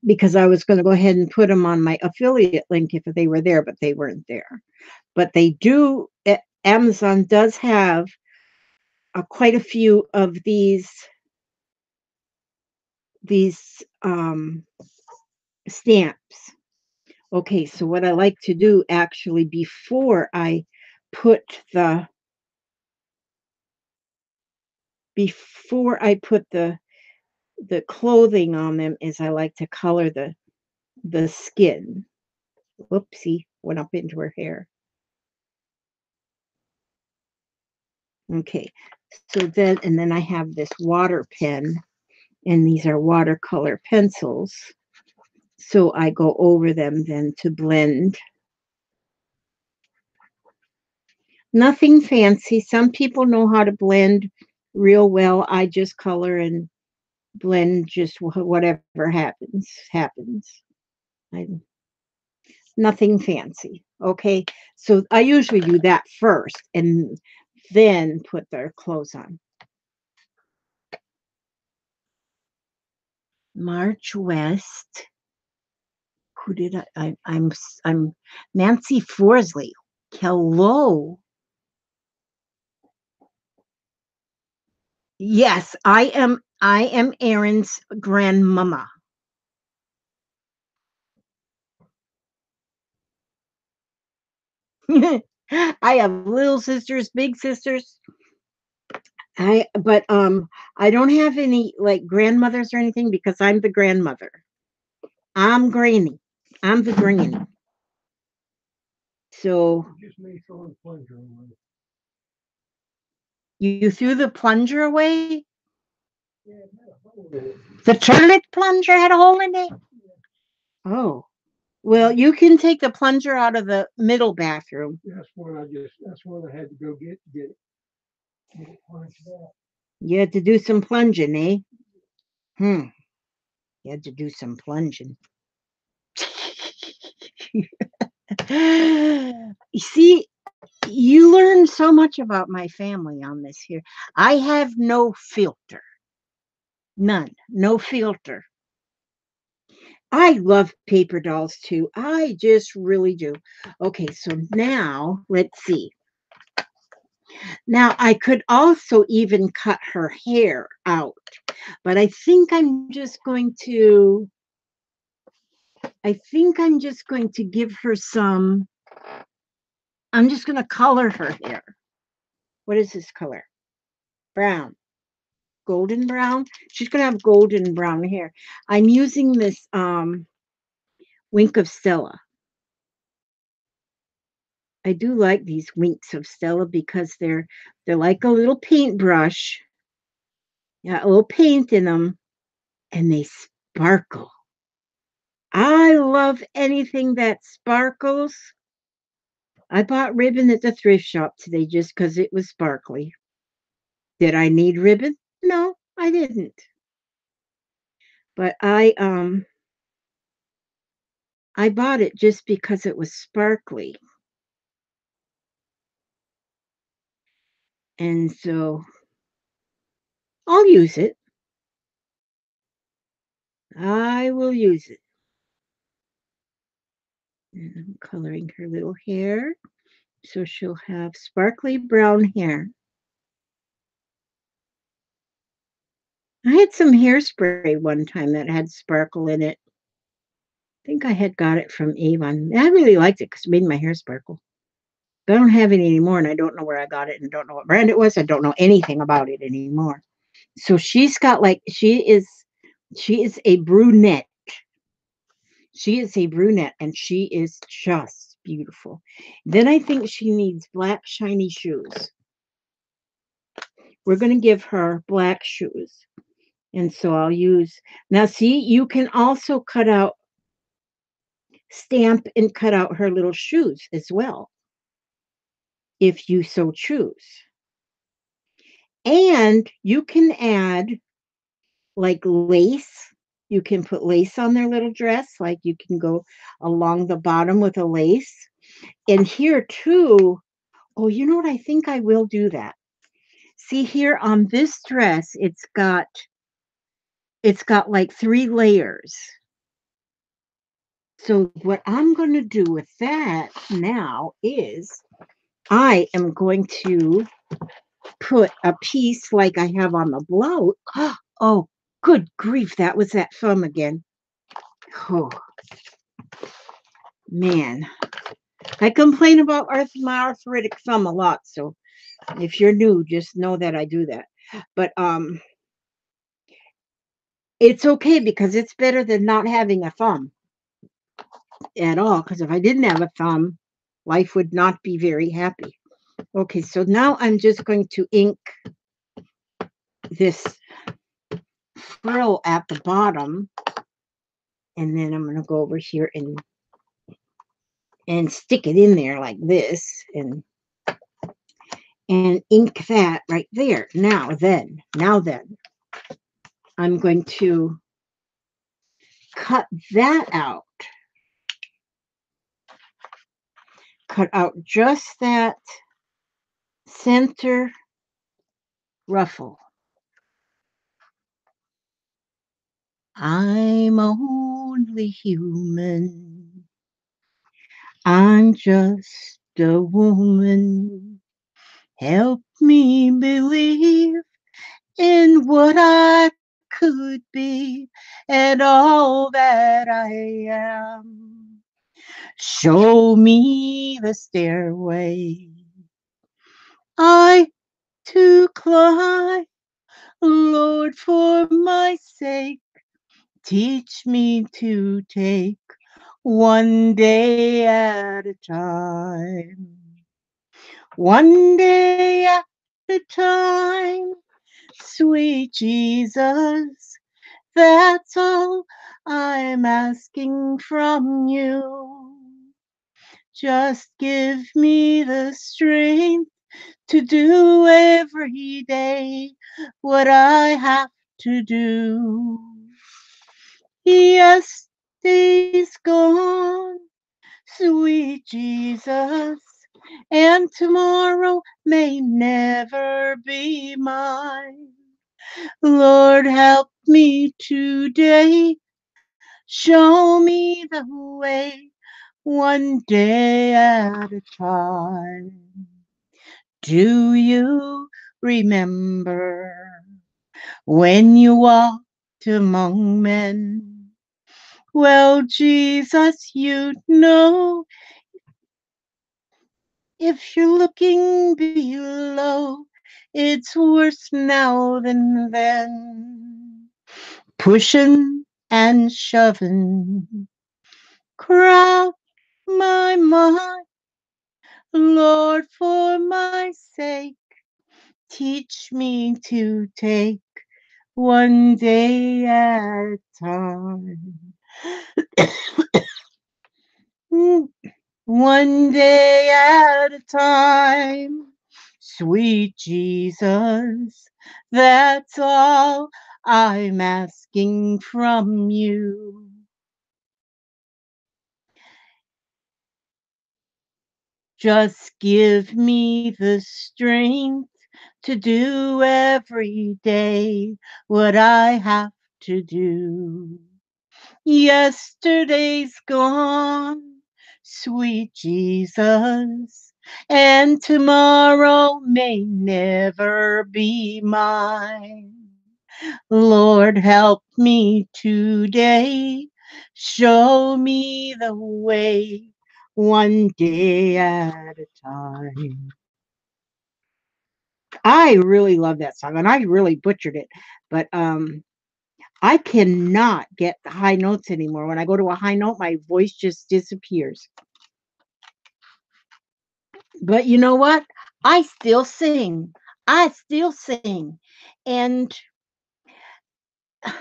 because I was going to go ahead and put them on my affiliate link if they were there, but they weren't there. But they do, Amazon does have quite a few of these stamps. Okay, so what I like to do actually put the before I put the clothing on them is I like to color the skin. Whoopsie, went up into her hair. Okay, so then I have this water pen, and these are watercolor pencils. So I go over them then to blend. Nothing fancy. Some people know how to blend real well. I just color and blend, just whatever happens. Nothing fancy. Okay, so I usually do that first and then put their clothes on. March West. Who did I'm Nancy Forsley. Hello. Yes, I am Aaron's grandmama. I have little sisters, big sisters. I don't have any like grandmothers or anything because I'm the grandmother. I'm granny. I'm the granny. So you threw the plunger away? The toilet plunger had a hole in it? Oh. Well, you can take the plunger out of the middle bathroom. That's one I had to go get it plunged out. You had to do some plunging, eh? Hmm. You had to do some plunging. You see, you learn so much about my family on this here. I have no filter. None. No filter. I love paper dolls too. I just really do. Okay, so now let's see. Now I could also even cut her hair out, but I think I'm just going to give her some, I'm just going to color her hair. What is this color? Brown. Golden brown. She's going to have golden brown hair. I'm using this Wink of Stella. I do like these Winks of Stella because they're like a little paintbrush. Yeah, a little paint in them, and they sparkle. I love anything that sparkles. I bought ribbon at the thrift shop today just because it was sparkly. Did I need ribbon? No, I didn't. But I bought it just because it was sparkly. And so I'll use it. I will use it. And I'm coloring her little hair. So she'll have sparkly brown hair. I had some hairspray one time that had sparkle in it. I think I had got it from Avon. I really liked it because it made my hair sparkle. But I don't have it anymore, and I don't know where I got it, and don't know what brand it was. I don't know anything about it anymore. So she's got like she is a brunette. She is a brunette, and she is just beautiful. Then I think she needs black shiny shoes. We're going to give her black shoes. And so I'll use, now see, you can also stamp and cut out her little shoes as well, if you so choose. And you can add like lace. You can put lace on their little dress, like you can go along the bottom with a lace. And here too, oh, you know what? I think I will do that. See here on this dress, it's got like 3 layers. So what I'm going to do with that now is I am going to put a piece like I have on the blouse. Oh, good grief, that was that thumb again. Oh, man. I complain about my arthritic thumb a lot, so if you're new, just know that I do that. But it's okay because it's better than not having a thumb at all, because if I didn't have a thumb, life would not be very happy. Okay, so now I'm just going to ink this frill at the bottom, and then I'm going to go over here and stick it in there like this, and ink that right there. Now then, I'm going to cut that out. Cut out just that center ruffle. I'm only human. I'm just a woman. Help me believe in what I could be and all that I am. Show me the stairway I to climb, Lord, for my sake. Teach me to take one day at a time. One day at a time, sweet Jesus. That's all I'm asking from you. Just give me the strength to do every day what I have to do. Yesterday's gone, sweet Jesus, and tomorrow may never be mine. Lord, help me today. Show me the way, one day at a time. Do you remember when you walked among men? Well, Jesus, you know, if you're looking below, it's worse now than then. Pushing and shoving, crowd my mind, Lord, for my sake, teach me to take one day at a time. One day at a time. Sweet Jesus, that's all I'm asking from you. Just give me the strength to do every day what I have to do. Yesterday's gone, sweet Jesus, and tomorrow may never be mine. Lord, help me today. Show me the way, one day at a time. I really love that song, and I really butchered it, but I cannot get the high notes anymore. When I go to a high note, my voice just disappears. But you know what? I still sing. I still sing. And if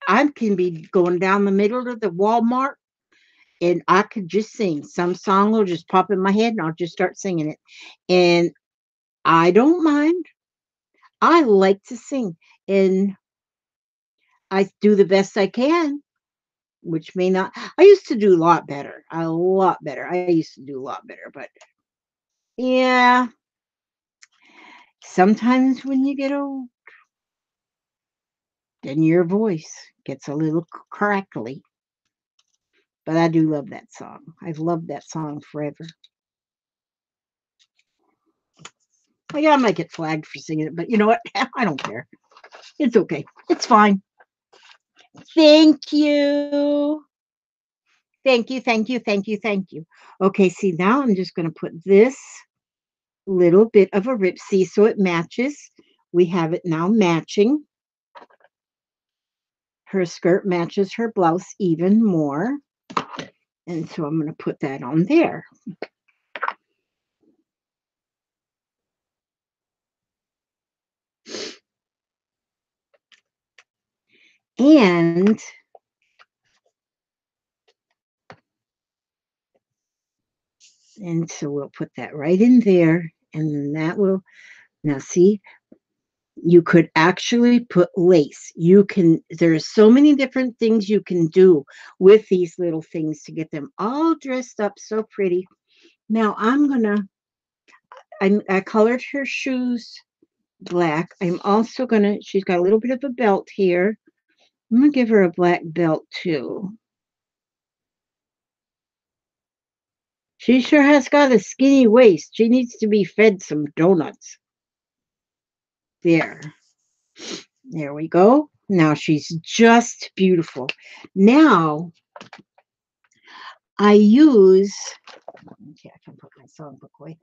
I can be going down the middle of the Walmart and I could just sing. Some song will just pop in my head and I'll just start singing it. And I don't mind. I like to sing. And I do the best I can, which may not. I used to do a lot better. A lot better. I used to do a lot better. But yeah, sometimes when you get old, then your voice gets a little crackly. But I do love that song. I've loved that song forever. Well, yeah, I might get flagged for singing it, but you know what? I don't care. It's okay. It's fine. Thank you. Thank you. Thank you. Thank you. Thank you. Okay, see, now I'm just going to put this little bit of a rip. See, so it matches. We have it now matching. Her skirt matches her blouse even more. And so I'm going to put that on there. And so we'll put that right in there. And then that will, now see, you could actually put lace. There's so many different things you can do with these little things to get them all dressed up so pretty. Now I colored her shoes black. She's got a little bit of a belt here. I'm going to give her a black belt too. She sure has got a skinny waist. She needs to be fed some donuts. There. There we go. Now she's just beautiful. Now I use, okay, I can put my songbook away.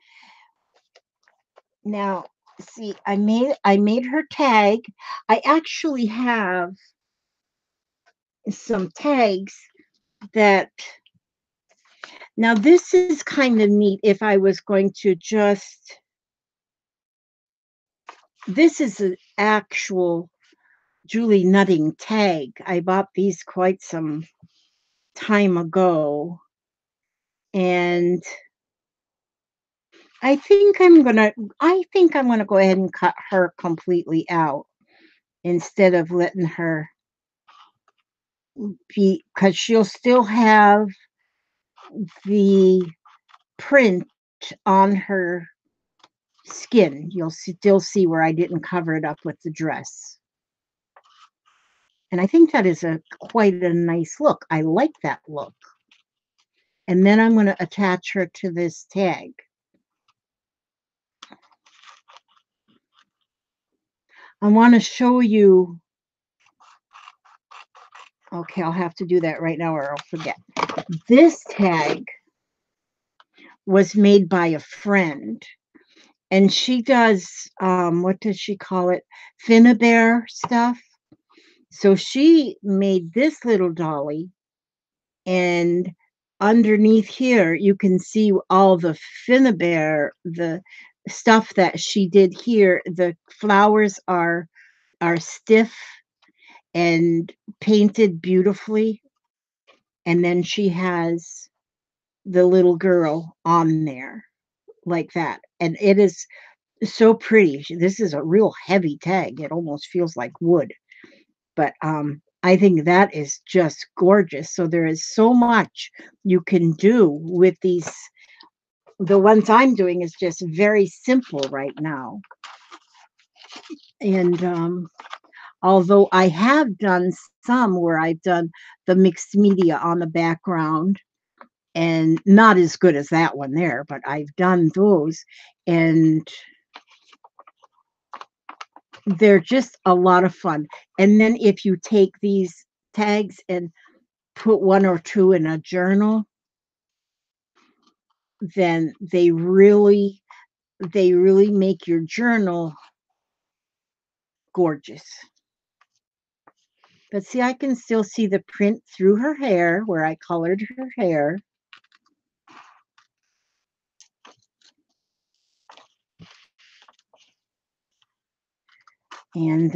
Now, see, I made her tag. I actually have some tags that, now this is kind of neat if I was going to just This is an actual Julie Nutting tag. I bought these quite some time ago, and I think I'm gonna go ahead and cut her completely out instead of letting her be, because she'll still have the print on her skin. You'll still see where I didn't cover it up with the dress. And I think that is a quite a nice look. I like that look. And then I'm going to attach her to this tag. I want to show you. Okay, I'll have to do that right now or I'll forget. This tag was made by a friend, and she does, what does she call it? Finnabair stuff. So she made this little dolly, and underneath here you can see all the Finnabair, the stuff that she did here. The flowers are stiff and painted beautifully, and then she has the little girl on there like that, and it is so pretty. This is a real heavy tag. It almost feels like wood, but I think that is just gorgeous. So there is so much you can do with these. The ones I'm doing is just very simple right now. And although I have done some where I've done the mixed media on the background, and not as good as that one there, but I've done those, and they're just a lot of fun. And then if you take these tags and put one or two in a journal, then they really make your journal gorgeous. But see, I can still see the print through her hair where I colored her hair. And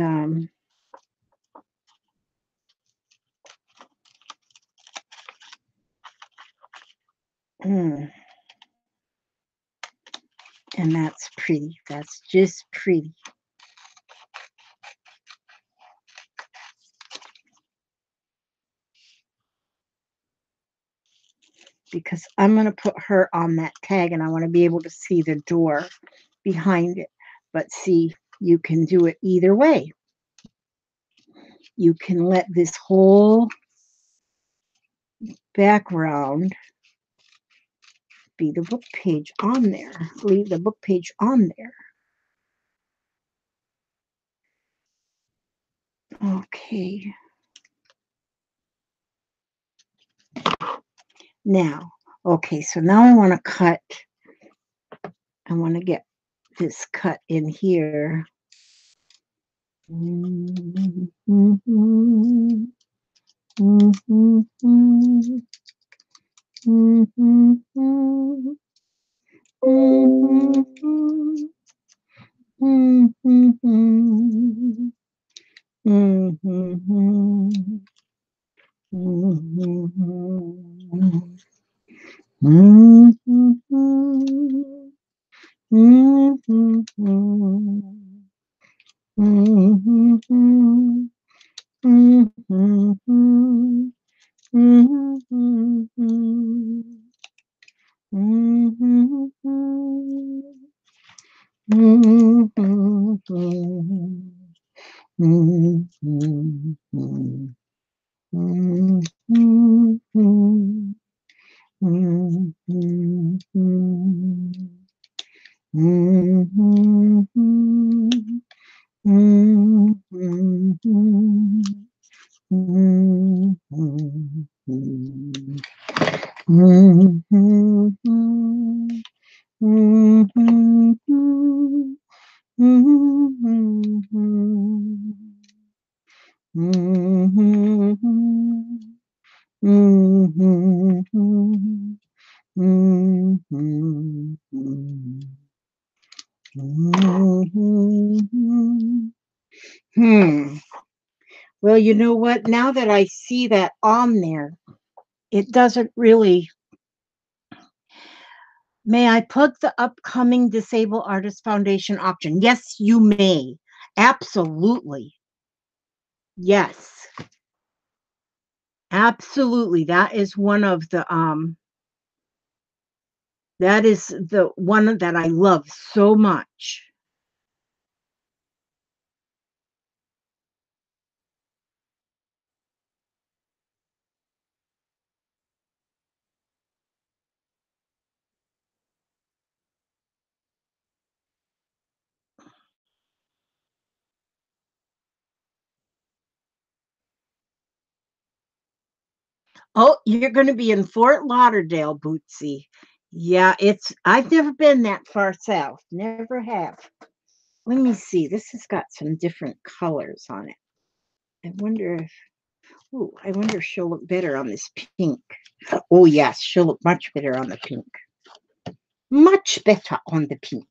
and that's pretty. That's just pretty. Because I'm going to put her on that tag, and I want to be able to see the door behind it. But see, you can do it either way. You can let this whole background be the book page on there. Leave the book page on there. Okay. Now, okay, so now I want to cut. I want to get this cut in here. Well, you know what? Now that I see that on there, it doesn't really. May I plug the upcoming Disabled Artists Foundation auction? Yes, you may. Absolutely. Yes. Absolutely. That is the one that I love so much. Oh, you're going to be in Fort Lauderdale, Bootsy. Yeah, I've never been that far south. Never have. Let me see. This has got some different colors on it. I wonder if she'll look better on this pink. Oh, yes, she'll look much better on the pink. Much better on the pink.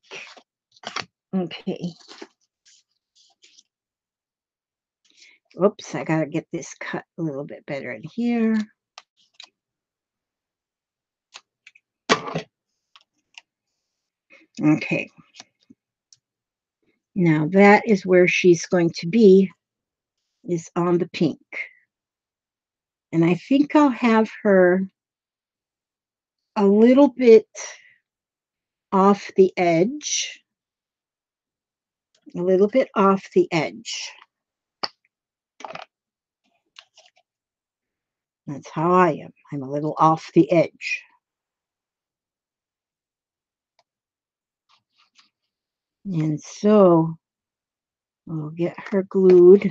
Okay. Oops, I got to get this cut a little bit better in here. Okay. Now that is where she's going to be, is on the pink. And I think I'll have her a little bit off the edge. A little bit off the edge. That's how I am. I'm a little off the edge. And so we'll get her glued.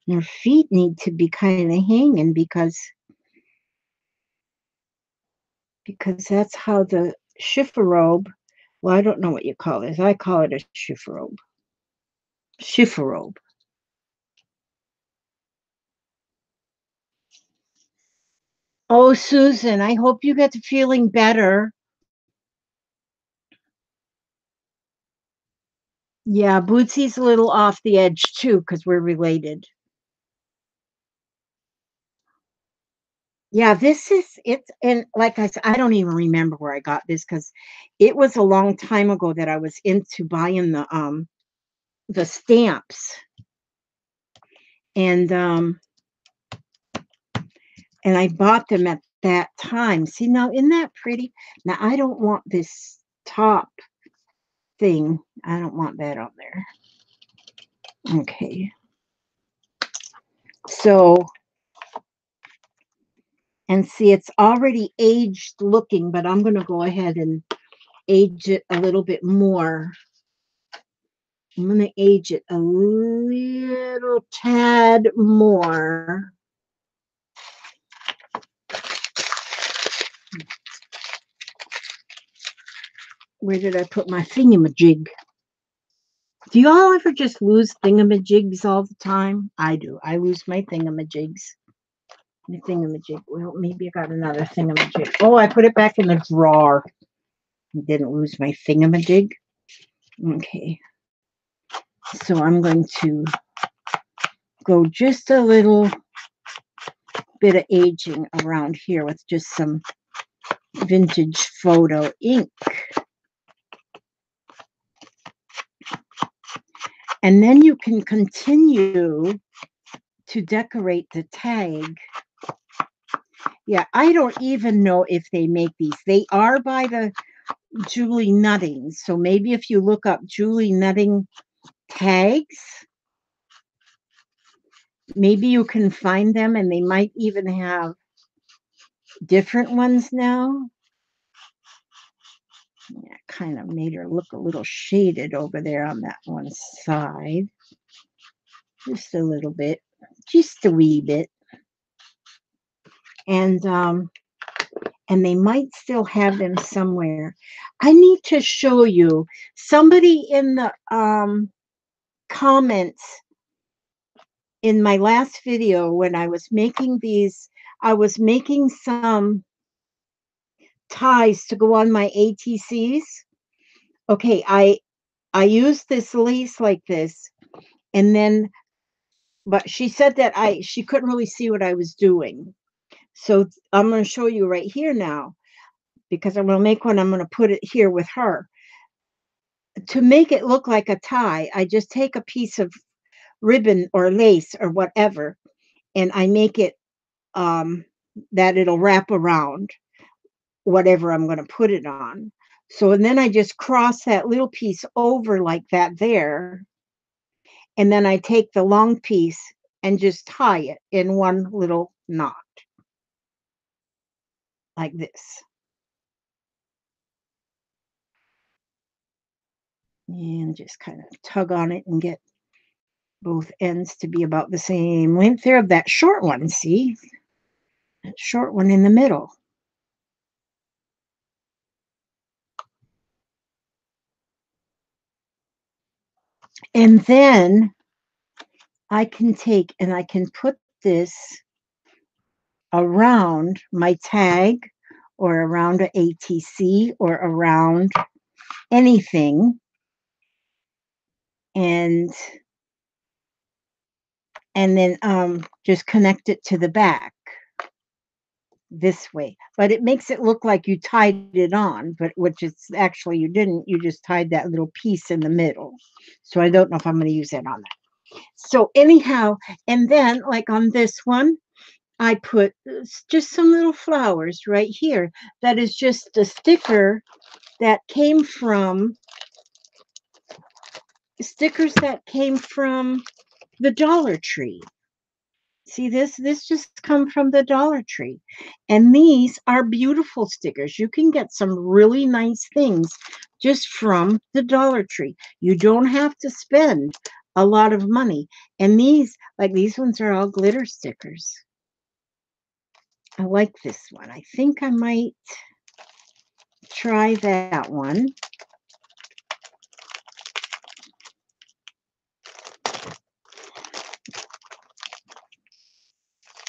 And her feet need to be kind of hanging because that's how the chifforobe, well, I don't know what you call it. I call it a chifforobe. Chifforobe. Oh, Susan, I hope you get to feeling better. Yeah, Bootsy's a little off the edge too because we're related. Yeah, it's, and like I said, I don't even remember where I got this because it was a long time ago that I was into buying the stamps. And I bought them at that time. See, now isn't that pretty? Now I don't want this top thing. I don't want that on there. Okay. So, and see, it's already aged looking, but I'm going to go ahead and age it a little bit more. I'm going to age it a little tad more. Where did I put my thingamajig? Do y'all ever just lose thingamajigs all the time? I do. I lose my thingamajigs. My thingamajig. Well, maybe I got another thingamajig. Oh, I put it back in the drawer. I didn't lose my thingamajig. Okay. So I'm going to go just a little bit of aging around here with just some vintage photo ink. And then you can continue to decorate the tag. Yeah, I don't even know if they make these. They are by the Julie Nutting. So maybe if you look up Julie Nutting tags, maybe you can find them, and they might even have different ones now. Yeah, kind of made her look a little shaded over there on that one side. Just a little bit, just a wee bit. And they might still have them somewhere. I need to show you. Somebody in the comments in my last video when I was making these, I was making some ties to go on my ATCs. Okay, I used this lace like this, and then but she said that she couldn't really see what I was doing. So I'm going to show you right here now because I'm going to make one. I'm going to put it here with her. To make it look like a tie, I just take a piece of ribbon or lace or whatever, and I make it um, that it'll wrap around whatever I'm going to put it on. So, and then I just cross that little piece over like that there, and then I take the long piece and just tie it in one little knot like this. And just kind of tug on it and get both ends to be about the same length there of that short one. See, that short one in the middle. And then I can take and I can put this around my tag or around a ATC or around anything, and then just connect it to the back this way. But it makes it look like you tied it on, but which is actually you didn't. You just tied that little piece in the middle. So I don't know if I'm going to use that on that. So anyhow, and then like on this one, I put just some little flowers right here. That is just a sticker that came from stickers that came from the Dollar Tree. See this? This just come from the Dollar Tree. And these are beautiful stickers. You can get some really nice things just from the Dollar Tree. You don't have to spend a lot of money. And these, like these ones are all glitter stickers. I like this one. I think I might try that one.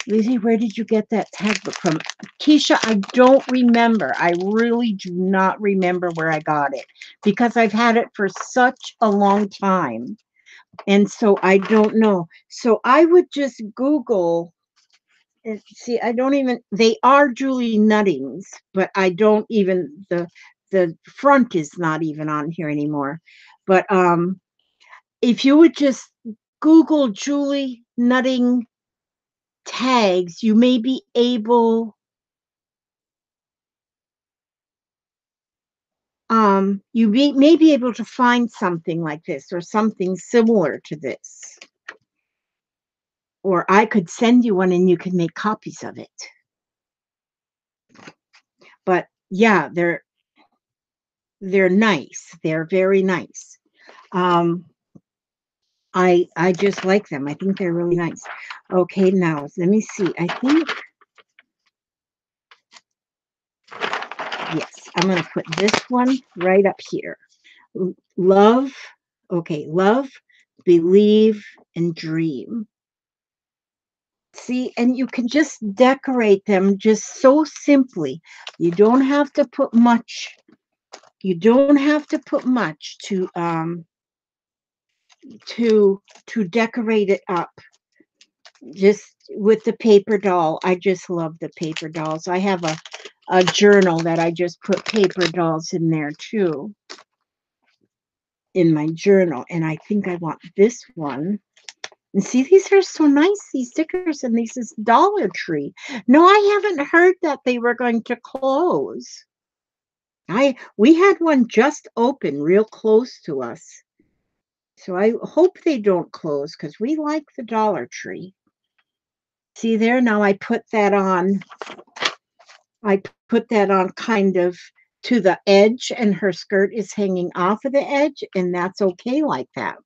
Lizzie, where did you get that tag book from? Keisha, I don't remember. I really do not remember where I got it because I've had it for such a long time. And so I don't know. So I would just Google and see, I don't even, they are Julie Nuttings, but I don't even, the front is not even on here anymore. But if you would just Google Julie Nutting tags, you may be able may be able to find something like this or something similar to this. Or I could send you one and you can make copies of it. But yeah, they're nice. They're very nice. I just like them. I think they're really nice. Okay, now let me see. I think yes, I'm going to put this one right up here. Love, okay, love, believe, and dream. See, and you can just decorate them just so simply. You don't have to put much. You don't have to put much to decorate it up. Just with the paper doll. I just love the paper dolls. I have a journal that I just put paper dolls in there too. In my journal, and I think I want this one. And see, these are so nice, these stickers, and this is Dollar Tree. No, I haven't heard that they were going to close. We had one just open real close to us. So I hope they don't close because we like the Dollar Tree. See there, now I put that on kind of to the edge, and her skirt is hanging off of the edge, and that's okay like that.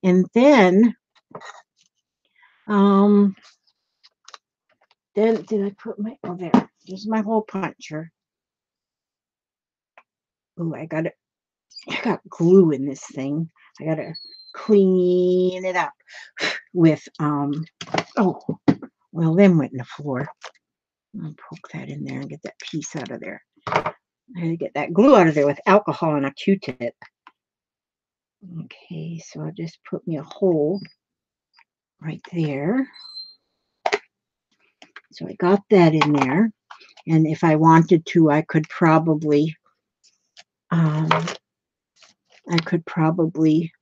And then did I put my, oh there, there's my hole puncher. Oh, I got glue in this thing. I gotta clean it up with oh well then went in the floor. I'll poke that in there and get that piece out of there. I gotta get that glue out of there with alcohol and a Q-tip. Okay, so I just put me a hole right there. So I got that in there. And if I wanted to, um, I could probably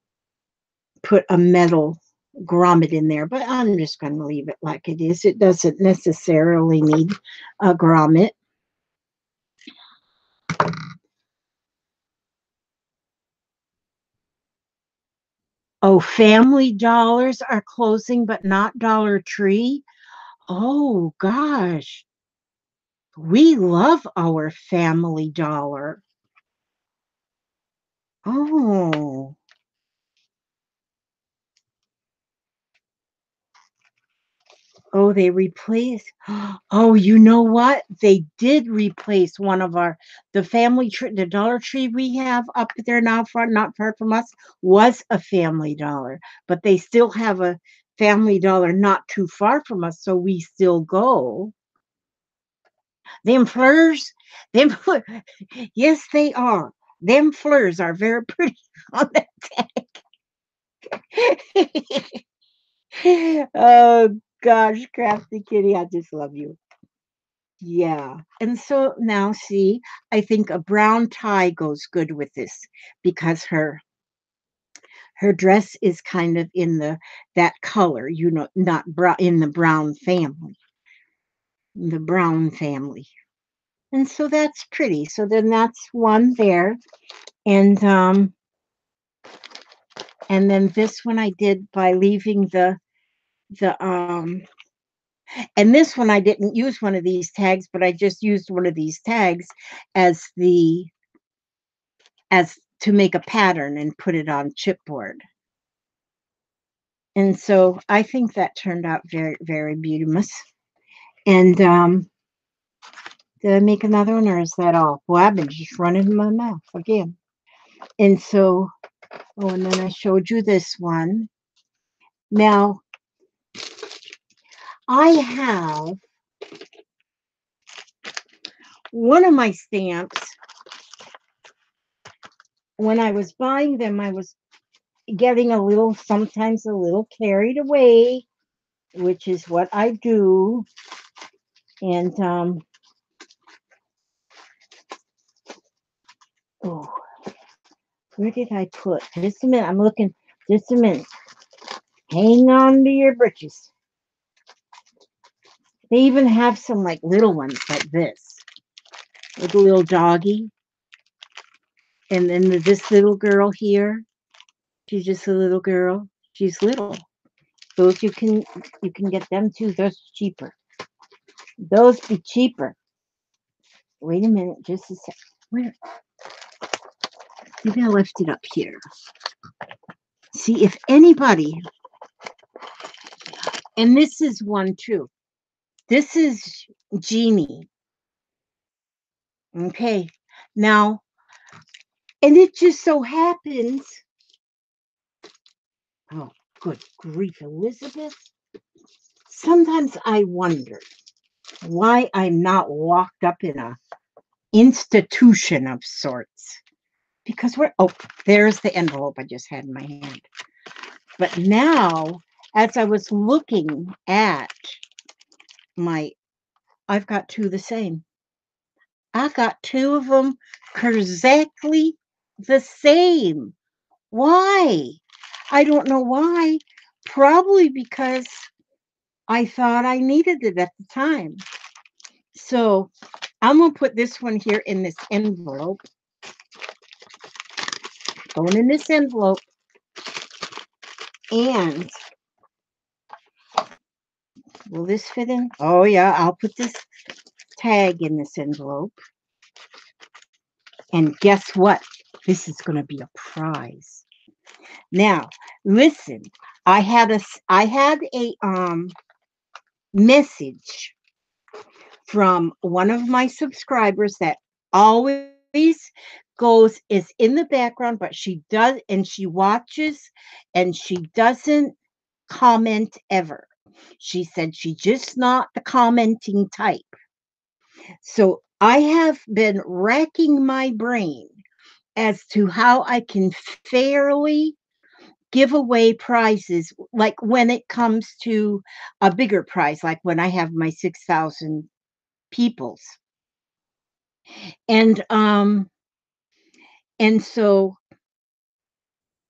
put a metal grommet in there, but I'm just going to leave it like it is. It doesn't necessarily need a grommet. Oh, Family Dollars are closing, but not Dollar Tree. Oh, gosh. We love our Family Dollar. Oh, oh, they replaced. Oh, you know what? They did replace the family tree, the Dollar Tree we have up there now, not far from us, was a Family Dollar, but they still have a Family Dollar not too far from us, so we still go. Them fleurs, them, yes, they are. Them fleurs are very pretty on that tag. Oh gosh, Crafty Kitty, I just love you. Yeah. And so now see, I think a brown tie goes good with this because her dress is kind of in that color, not brown in the brown family. And so that's pretty. So then that's one there. And and then this one I did by leaving the and this one I didn't use one of these tags, but I just used one of these tags as the as to make a pattern and put it on chipboard. And so I think that turned out very, very beautiful. And did I make another one or is that all? Well, I've been just running my mouth again. And so, oh, and then I showed you this one. Now, I have one of my stamps. When I was buying them, I was getting sometimes a little carried away, which is what I do. And oh, where did I put? Just a minute. I'm looking. Just a minute. Hang on to your britches. They even have some like little ones like this, with a little doggy. And then this little girl here. She's just a little girl. She's little. Those you can get them too. Those cheaper. Those be cheaper. Wait a minute, just a sec. Where? Maybe I left it up here. See if anybody, and this is one too. This is Jeannie. Okay. Now, and it just so happens. Oh, good grief, Elizabeth. Sometimes I wonder why I'm not locked up in a institution of sorts. Because there's the envelope I just had in my hand. But now, as I was looking at I've got two the same. I got two of them exactly the same. Why? I don't know why. Probably because I thought I needed it at the time. So I'm going to put this one here in this envelope. Going in this envelope. And will this fit in? Oh, yeah. I'll put this tag in this envelope. And guess what? This is going to be a prize. Now, listen. I had a message from one of my subscribers that always is in the background, but she watches and she doesn't comment ever. She said she's just not the commenting type. So I have been racking my brain as to how I can fairly give away prizes, like when it comes to a bigger prize, like when I have my 6,000 peoples. And so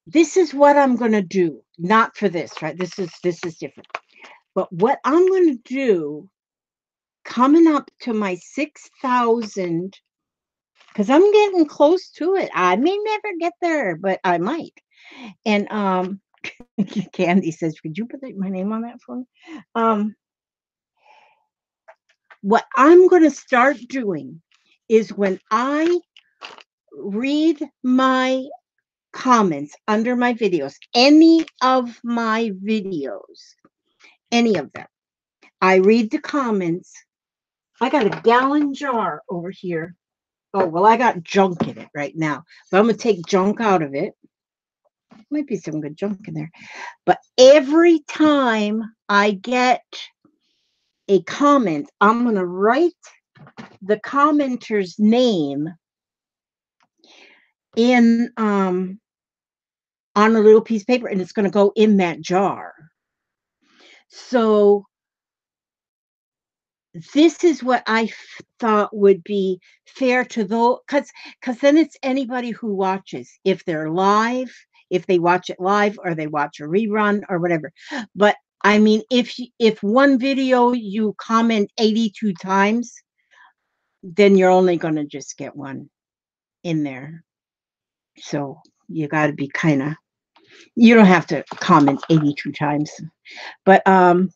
this is what I'm going to do. Not for this, right? This is different. But what I'm going to do coming up to my 6,000, because I'm getting close to it. I may never get there, but I might. And Candy says, could you put my name on that for me? What I'm going to start doing is when I read my comments under my videos, any of my videos, any of them, I read the comments. I got a gallon jar over here. Oh, well, I got junk in it right now, but I'm going to take junk out of it. Might be some good junk in there. But every time I get a comment, I'm going to write the commenter's name in on a little piece of paper, and it's going to go in that jar. So this is what I thought would be fair to those, because then it's anybody who watches, if they're live, if they watch it live, or they watch a rerun or whatever. But I mean, if one video you comment 82 times, then you're only going to just get one in there. So you got to be kind of, you don't have to comment 82 times. But no,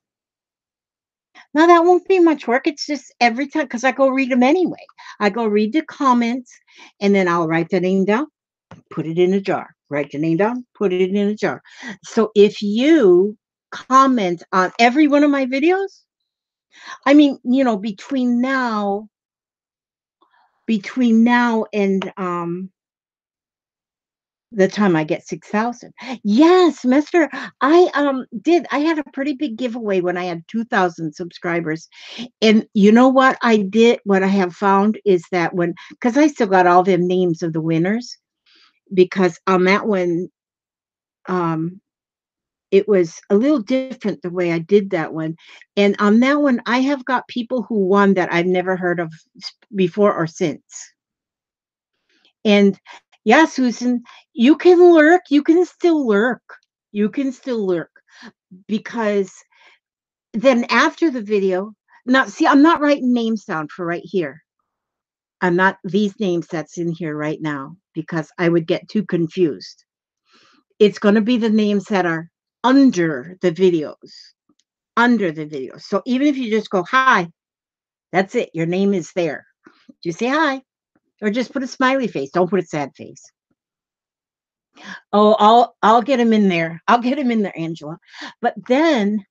that won't be much work. It's just every time, because I go read them anyway. I go read the comments, and then I'll write the name down, put it in a jar. Write the name down, put it in a jar. So if you comment on every one of my videos, I mean, you know, between now and the time I get 6,000. Yes, Mister. I had a pretty big giveaway when I had 2,000 subscribers. And you know what I did? What I have found is that because I still got all the names of the winners, because on that one, um, it was a little different the way I did that one. And on that one, I have got people who won that I've never heard of before or since. And yeah, Susan, you can lurk. You can still lurk. You can still lurk, because then after the video, now see, I'm not writing names down for right here. I'm not these names that's in here right now, because I would get too confused. It's going to be the names that are under the videos. Under the videos. So even if you just go, hi, that's it. Your name is there. Just say hi. Or just put a smiley face. Don't put a sad face. Oh, I'll get him in there. I'll get him in there, Angela. But then,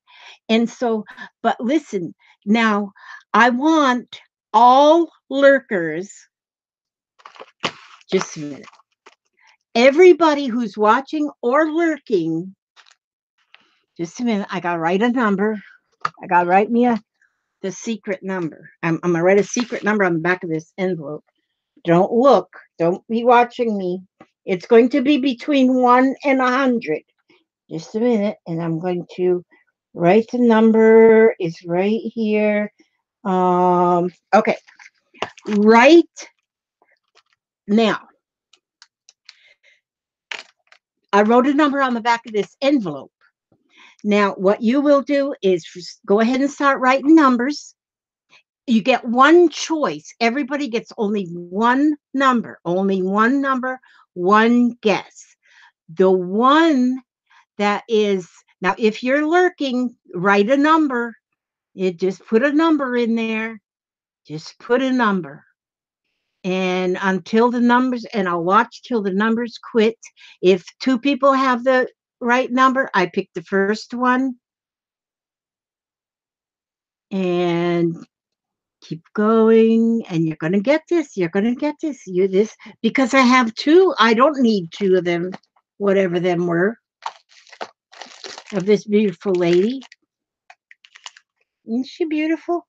and so, but listen, now I want all lurkers, just a minute. Everybody who's watching or lurking, just a minute. I gotta write a number. I gotta write me the secret number. I'm gonna write a secret number on the back of this envelope. Don't look. Don't be watching me. It's going to be between 1 and 100. Just a minute, and I'm going to write the number. Is right here. Okay. Right now, I wrote a number on the back of this envelope. Now, what you will do is go ahead and start writing numbers. You get one choice. Everybody gets only one number, one guess. The one that is, now, if you're lurking, write a number. You just put a number in there. Just put a number. And until the numbers, and I'll watch till the numbers quit. If two people have the right number, I pick the first one. And keep going, and you're going to get this. You're going to get this. You this, because I have two. I don't need two of them, whatever them were, of this beautiful lady. Isn't she beautiful?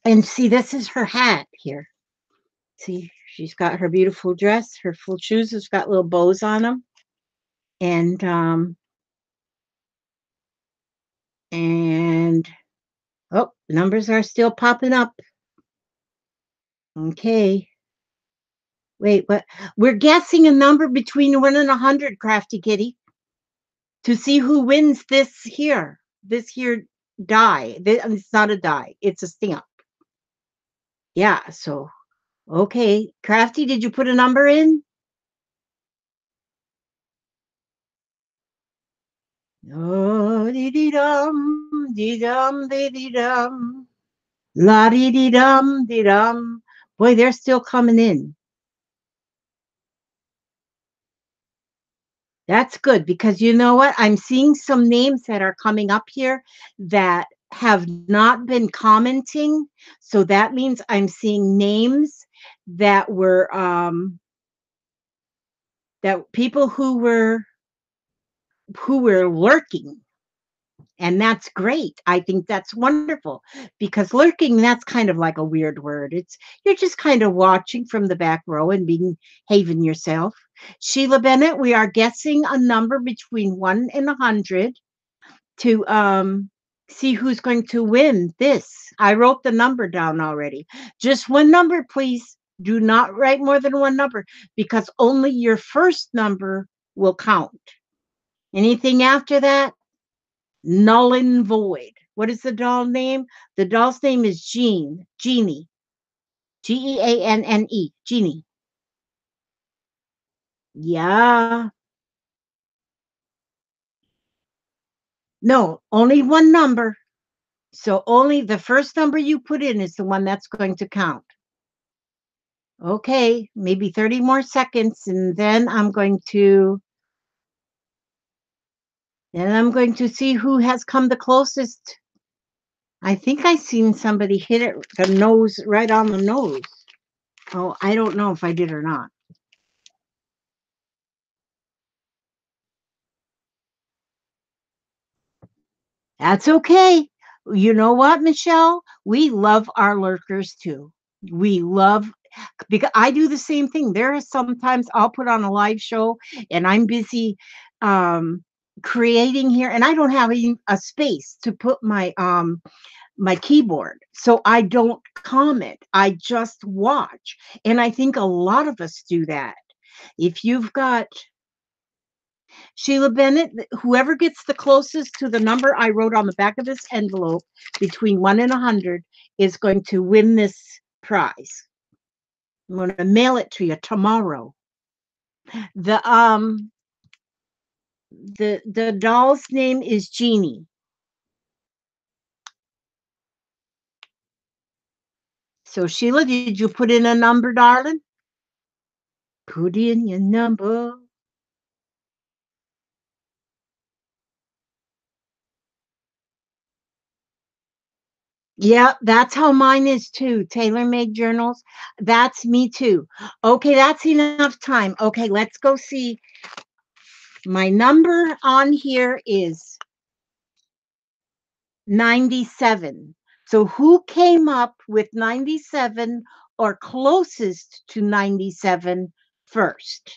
And see, this is her hat here. See, she's got her beautiful dress, her full shoes. It's got little bows on them. And and oh, numbers are still popping up. Okay. Wait, what? We're guessing a number between 1 and 100, Crafty Kitty, to see who wins this here die. It's not a die, it's a stamp. Yeah, so, okay. Crafty, did you put a number in? Oh, dee dee dum, dee dum, dee dum, la dee dee dum, dee dum. Boy, they're still coming in. That's good because you know what? I'm seeing some names that are coming up here that have not been commenting. So that means I'm seeing names that were that people who were lurking. And that's great. I think that's wonderful because lurking, that's kind of like a weird word. It's you're just kind of watching from the back row and behaving yourself. Sheila Bennett, we are guessing a number between 1 and 100 to see who's going to win this. I wrote the number down already. Just one number, please. Do not write more than one number because only your first number will count. Anything after that, null and void. What is the doll name? The doll's name is Jeannie. Geanne. Jeannie. Yeah. No, only one number. So only the first number you put in is the one that's going to count. Okay, maybe 30 more seconds, and then I'm going to see who has come the closest. I think I seen somebody hit it the nose right on the nose. Oh, I don't know if I did or not. That's okay. You know what, Michelle? We love our lurkers too. We love because I do the same thing. There are sometimes I'll put on a live show and I'm busy um creating here and I don't have a space to put my keyboard. So I don't comment. I just watch. And I think a lot of us do that. If you've got Sheila Bennett, whoever gets the closest to the number I wrote on the back of this envelope between 1 and 100 is going to win this prize. I'm going to mail it to you tomorrow. The the doll's name is Jeannie. So Sheila, did you put in a number, darling? Put in your number. Yeah, that's how mine is too. Tailor made journals. That's me too. Okay, that's enough time. Okay, let's go see. My number on here is 97. So who came up with 97 or closest to 97 first?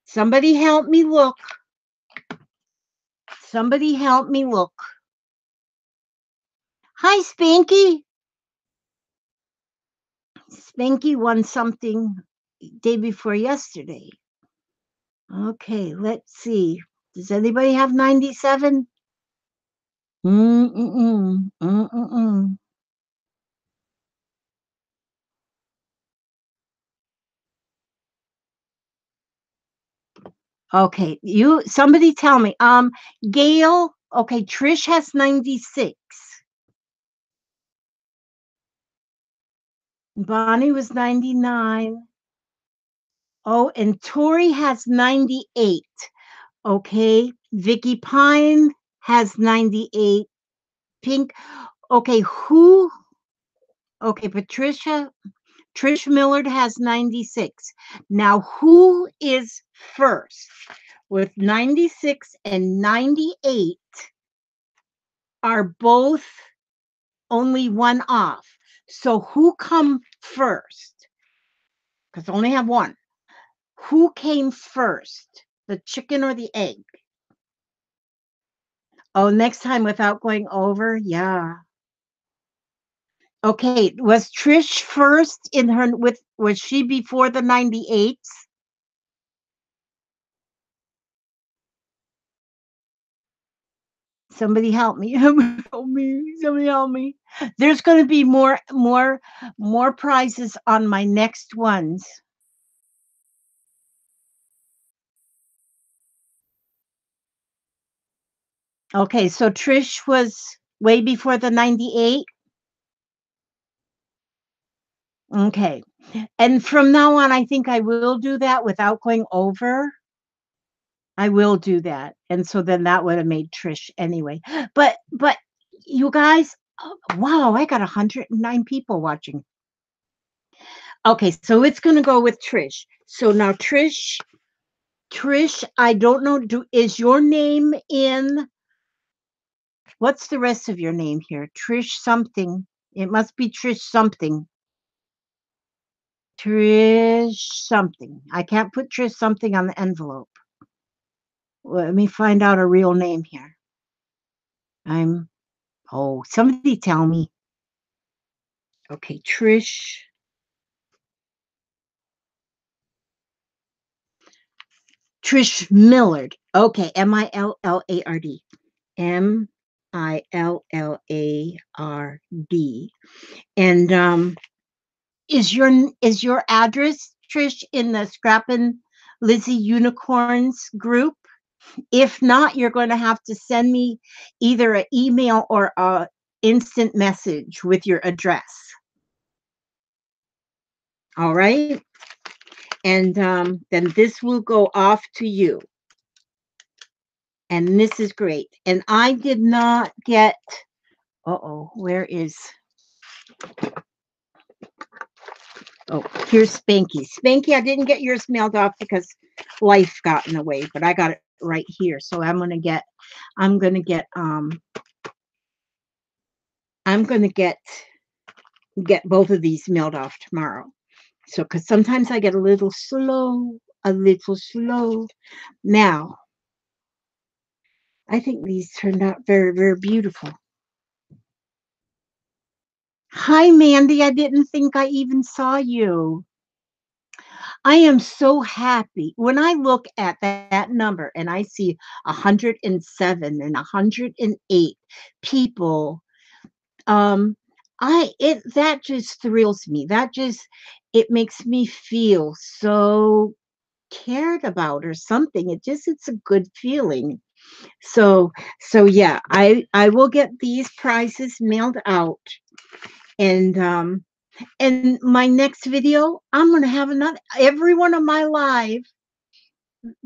Somebody help me look. Somebody help me look. Hi, Spanky. Spanky won something day before yesterday. Okay, let's see. Does anybody have 97? Mm-mm-mm. Mm-mm-mm. Okay, somebody tell me. Gail, okay, Trish has 96. Bonnie was 99. Oh, and Tori has 98. Okay, Vicky Pine has 98. Pink. Okay, Okay, Trish Millard has 96. Now, who is first? With 96 and 98 are both only one off. So who come first? Because I only have one. Who came first? The chicken or the egg? Oh, next time without going over? Yeah. Okay, was Trish first in her was she before the 98s? Somebody help me. Help me. Somebody help me. There's going to be more prizes on my next ones. Okay, so Trish was way before the 98. Okay. And from now on I think I will do that without going over. I will do that. And so then that would have made Trish anyway. But you guys, wow, I got 109 people watching. Okay, so it's going to go with Trish. So now Trish, I don't know, is your name in what's the rest of your name here? Trish something. It must be Trish something. Trish something. I can't put Trish something on the envelope. Let me find out a real name here. Oh, somebody tell me. Okay, Trish Millard. Okay, Millard. Millard. And is your address, Trish, in the Scrappin' Lizzie Unicorns group? If not, you're going to have to send me either an email or a instant message with your address. All right. And then this will go off to you. And this is great. And I did not get, where is, here's Spanky. Spanky, I didn't get yours mailed off because life got in the way, but I got it right here. So I'm going to get both of these mailed off tomorrow. So, because sometimes I get a little slow. Now, I think these turned out very, very beautiful. Hi, Mandy. I didn't think I even saw you. I am so happy when I look at that number and I see 107 and 108 people. That just thrills me. It makes me feel so cared about or something. It's a good feeling. So yeah, I will get these prizes mailed out, and my next video I'm going to have every one of my live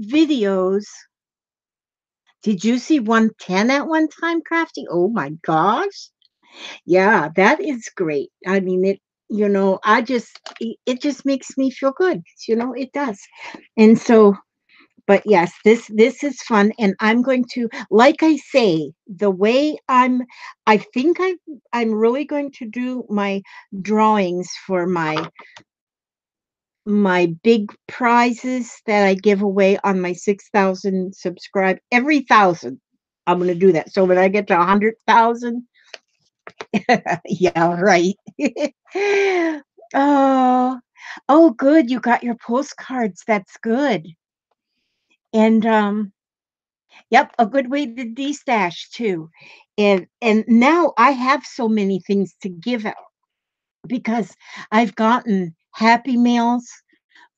videos. Did you see 110 at one time, Crafty? Oh my gosh. Yeah, that is great. I mean, it just makes me feel good. It does. And so, but yes, this is fun. And I'm going to, like I say, the way I think I'm really going to do my drawings for my big prizes that I give away on my 6,000 subscribe. Every 1,000, I'm going to do that. So when I get to 100,000, yeah, right. Oh, oh, good. You got your postcards. That's good. And yep, a good way to de-stash too. And now I have so many things to give out because I've gotten happy mails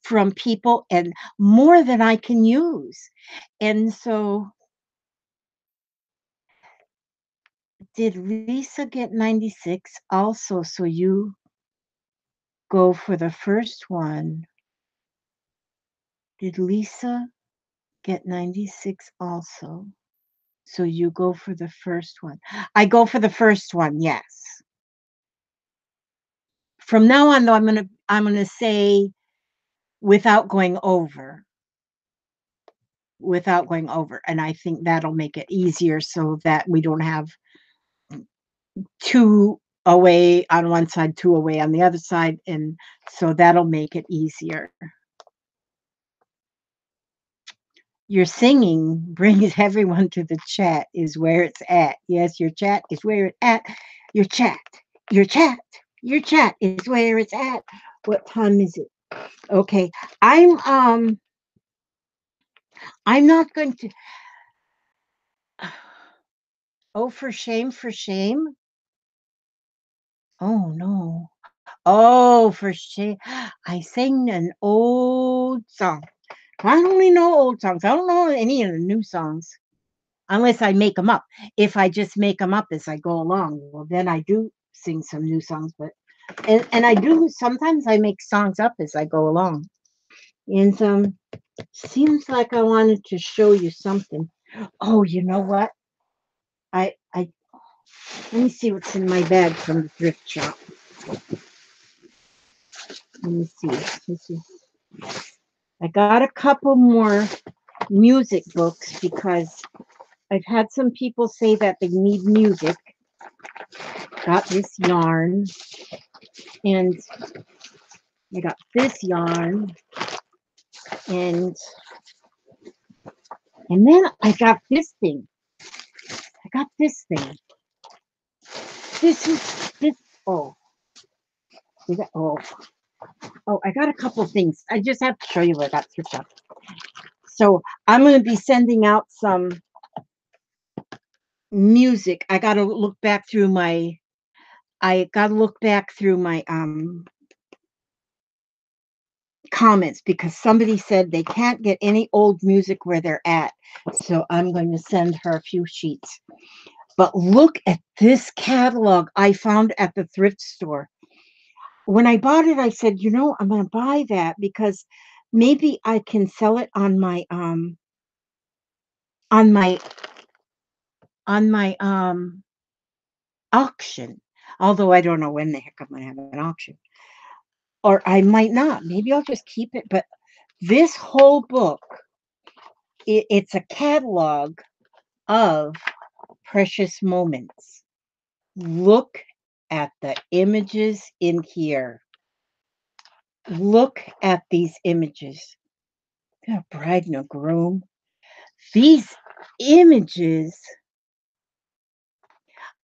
from people and more than I can use. And so, did Lisa get 96 also? So you go for the first one. Did Lisa get 96 also? So you go for the first one. I go for the first one, yes. From now on though, I'm gonna say without going over. Without going over. And I think that'll make it easier so that we don't have two away on one side, two away on the other side. And so that'll make it easier. Your singing brings everyone to the chat is where it's at. Yes, your chat is where it's at. Your chat, your chat, your chat is where it's at. What time is it? Okay. I'm um I'm not going to. Oh, for shame, for shame. Oh no. Oh, for shame. I sang an old song. I only know old songs. I don't know any of the new songs unless I make them up. If I just make them up as I go along, well, then I do sing some new songs. But and I do sometimes I make songs up as I go along. And seems like I wanted to show you something. Oh, you know what? I let me see what's in my bag from the thrift shop. Let me see. Let me see. I got a couple more music books because I've had some people say that they need music. Got this yarn, and I got this yarn, and then I got this thing. I got this thing. This is this. Oh, oh, oh! I got a couple things. I just have to show you what I got thrift shop. So I'm going to be sending out some music. I got to look back through my. I got to look back through my comments because somebody said they can't get any old music where they're at. So I'm going to send her a few sheets. But look at this catalog I found at the thrift store. When I bought it, I said, you know, I'm going to buy that because maybe I can sell it on my on my auction. Although I don't know when the heck I'm going to have an auction. Or I might not. Maybe I'll just keep it. But this whole book, it's a catalog of precious moments. Look at the images in here. Look at these images. A bride and a groom. These images,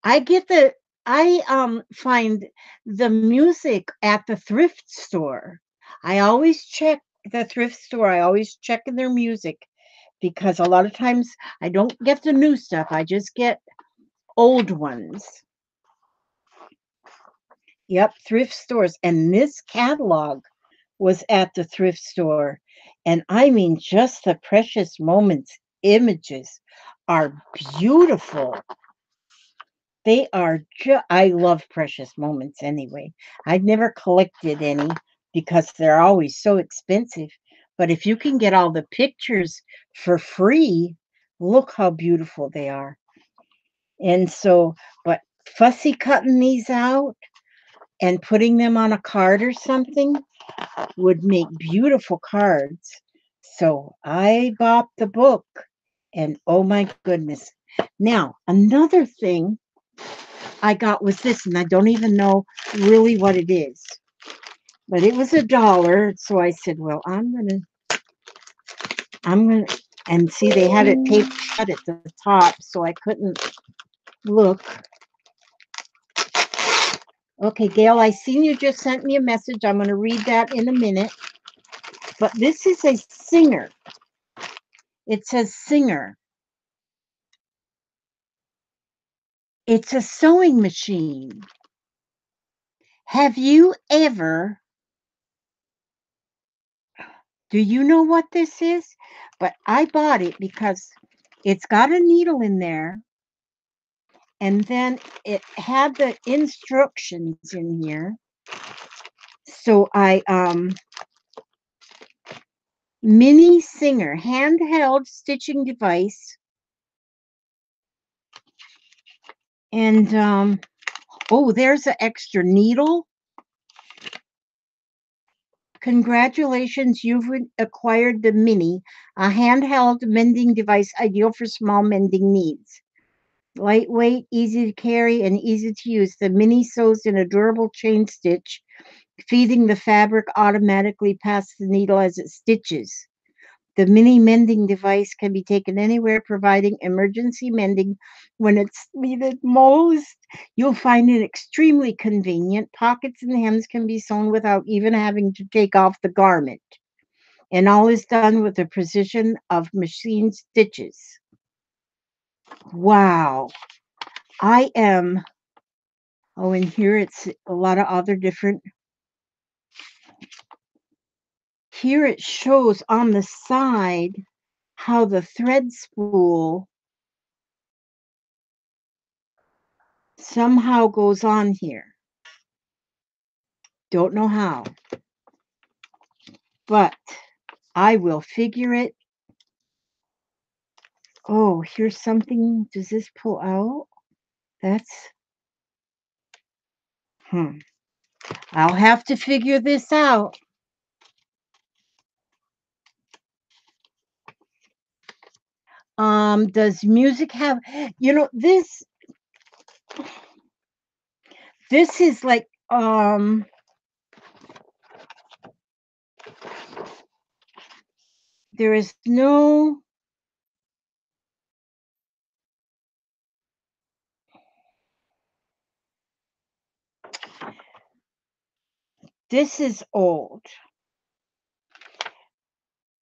I get the I find the music at the thrift store. I always check the thrift store. I always check in their music because a lot of times I don't get the new stuff. I just get old ones. Yep, thrift stores. And this catalog was at the thrift store. And I mean, just the precious moments images are beautiful. They are I love precious moments anyway. I've never collected any because they're always so expensive. But if you can get all the pictures for free, look how beautiful they are. And so, but fussy cutting these out and putting them on a card or something would make beautiful cards. So I bought the book, and oh my goodness. Now, another thing I got was this, and I don't even know really what it is, but it was $1. So I said, well, I'm gonna, and see, they had it taped shut at the top, so I couldn't look. Okay, Gail, I seen you just sent me a message. I'm going to read that in a minute. But this is a singer. It says singer. It's a sewing machine. Have you ever, do you know what this is? But I bought it because it's got a needle in there, and then it had the instructions in here. So mini singer, handheld stitching device. And oh, there's an extra needle. Congratulations, you've acquired the Mini, a handheld mending device ideal for small mending needs. Lightweight, easy to carry, and easy to use, the Mini sews in a durable chain stitch, feeding the fabric automatically past the needle as it stitches. The mini mending device can be taken anywhere, providing emergency mending when it's needed most. You'll find it extremely convenient. Pockets and hems can be sewn without even having to take off the garment. And all is done with the precision of machine stitches. Wow. I am. Oh, and here it's a lot of other different. Here it shows on the side how the thread spool somehow goes on here. Don't know how, but I will figure it. Oh, here's something. Does this pull out? That's, I'll have to figure this out. Does music have, this is like, there is no, this is old.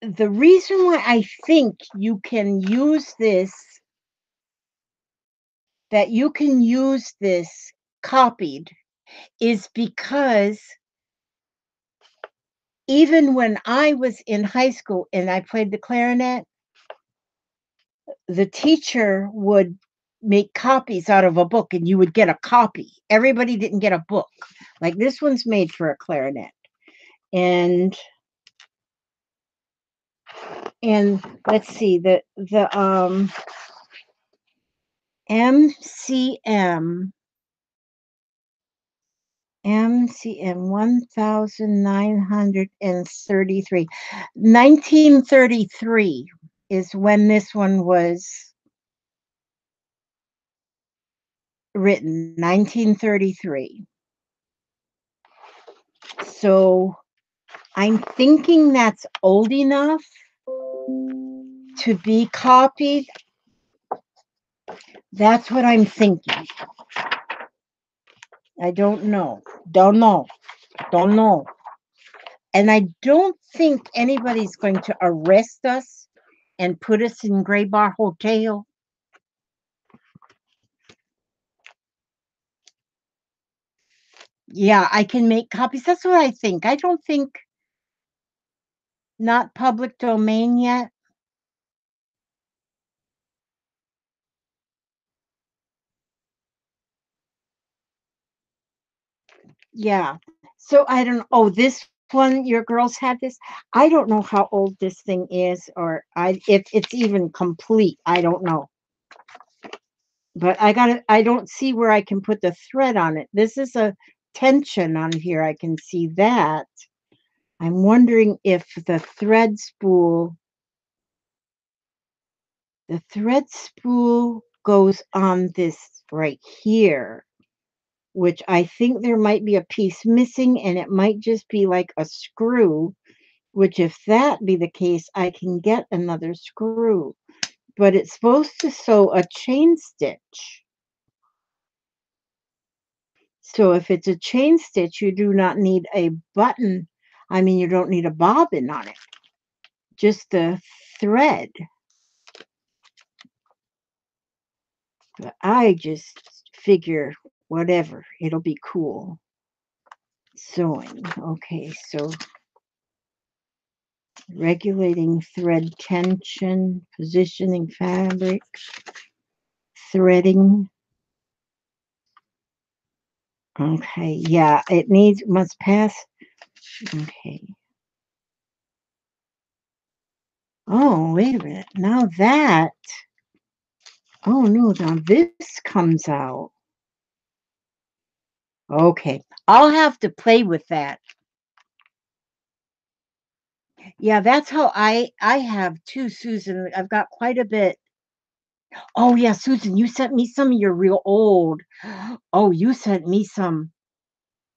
The reason why I think you can use this, that you can use this copied, is because even when I was in high school and I played the clarinet, the teacher would make copies out of a book and you would get a copy. Everybody didn't get a book. Like this one's made for a clarinet. And let's see, the MCM 1933. 1933 is when this one was written. 1933. So I'm thinking that's old enough to be copied. That's what I'm thinking. I don't know. Don't know. Don't know. And I don't think anybody's going to arrest us and put us in Gray Bar Hotel. Yeah, I can make copies. That's what I think. I don't think, not public domain yet. Yeah. So I don't. Oh, this one, your girls had this. I don't know how old this thing is, or if it's even complete. I don't know. But I got it. I don't see where I can put the thread on it. This is a tension on here. I can see that. I'm wondering if the thread spool goes on this right here, which I think there might be a piece missing and it might just be like a screw, which if that be the case, I can get another screw. But it's supposed to sew a chain stitch. So if it's a chain stitch, you do not need a button. I mean, you don't need a bobbin on it, just the thread. But I just figure whatever, it'll be cool. Sewing. Okay, so regulating thread tension, positioning fabric, threading. Okay, yeah, must pass. Okay. Oh, wait a minute. Now that, oh no, now this comes out. Okay, I'll have to play with that. Yeah, that's how I have too, Susan. I've got quite a bit. Oh yeah, Susan, you sent me some of your real old. Oh, you sent me some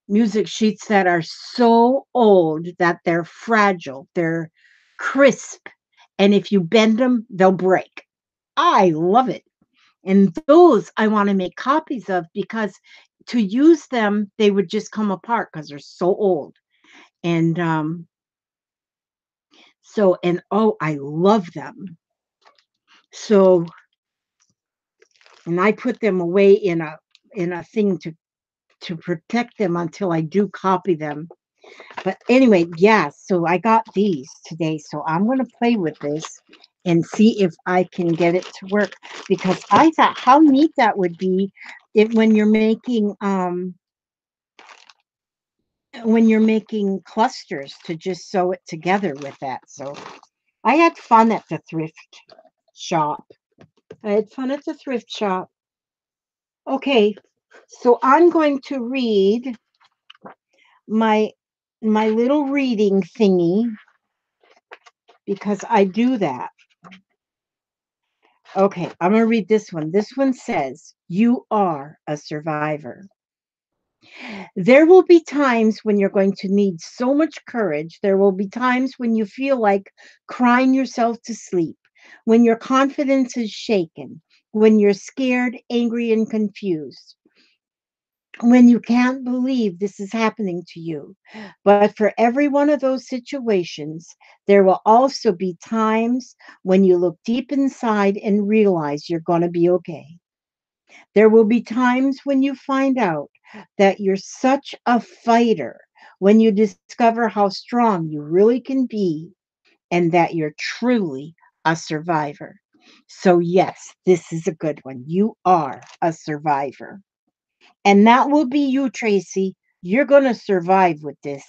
music sheets that are so old that they're fragile. They're crisp and if you bend them, they'll break. I love it. And those I want to make copies of because to use them, they would just come apart because they're so old. And and oh, I love them. So, and I put them away in a thing to protect them until I do copy them. But anyway, yeah, so I got these today. So I'm going to play with this and see if I can get it to work because I thought how neat that would be if when you're making clusters to just sew it together with that. So I had fun at the thrift shop. I had fun at the thrift shop. Okay, so I'm going to read my my little reading thingy because I do that. Okay, I'm going to read this one. This one says, "You are a survivor." There will be times when you're going to need so much courage. There will be times when you feel like crying yourself to sleep, when your confidence is shaken, when you're scared, angry, and confused, when you can't believe this is happening to you. But for every one of those situations, there will also be times when you look deep inside and realize you're going to be okay. There will be times when you find out that you're such a fighter, when you discover how strong you really can be, and that you're truly a survivor. So, yes, this is a good one. You are a survivor. And that will be you, Tracy. You're going to survive with this.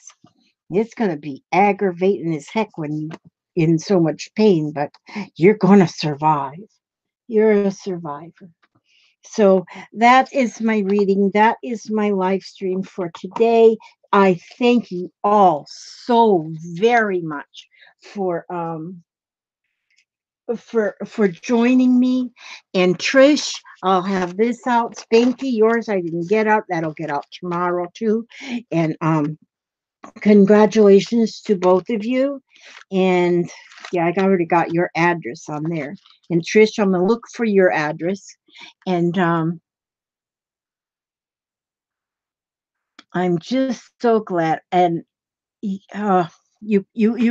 It's going to be aggravating as heck when you in so much pain, but you're going to survive. You're a survivor. So that is my reading. That is my live stream for today. I thank you all so very much for joining me. And Trish, I'll have this out. Spanky, yours I didn't get out. That'll get out tomorrow too. And congratulations to both of you. And yeah, I already got your address on there. And Trish, I'm gonna look for your address. And I'm just so glad. And you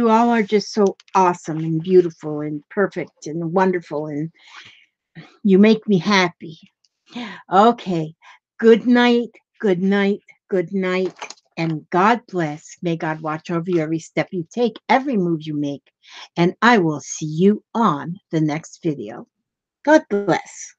all are just so awesome and beautiful and perfect and wonderful, and you make me happy. Okay. Good night. Good night. Good night. And God bless. May God watch over you every step you take, every move you make. And I will see you on the next video. God bless.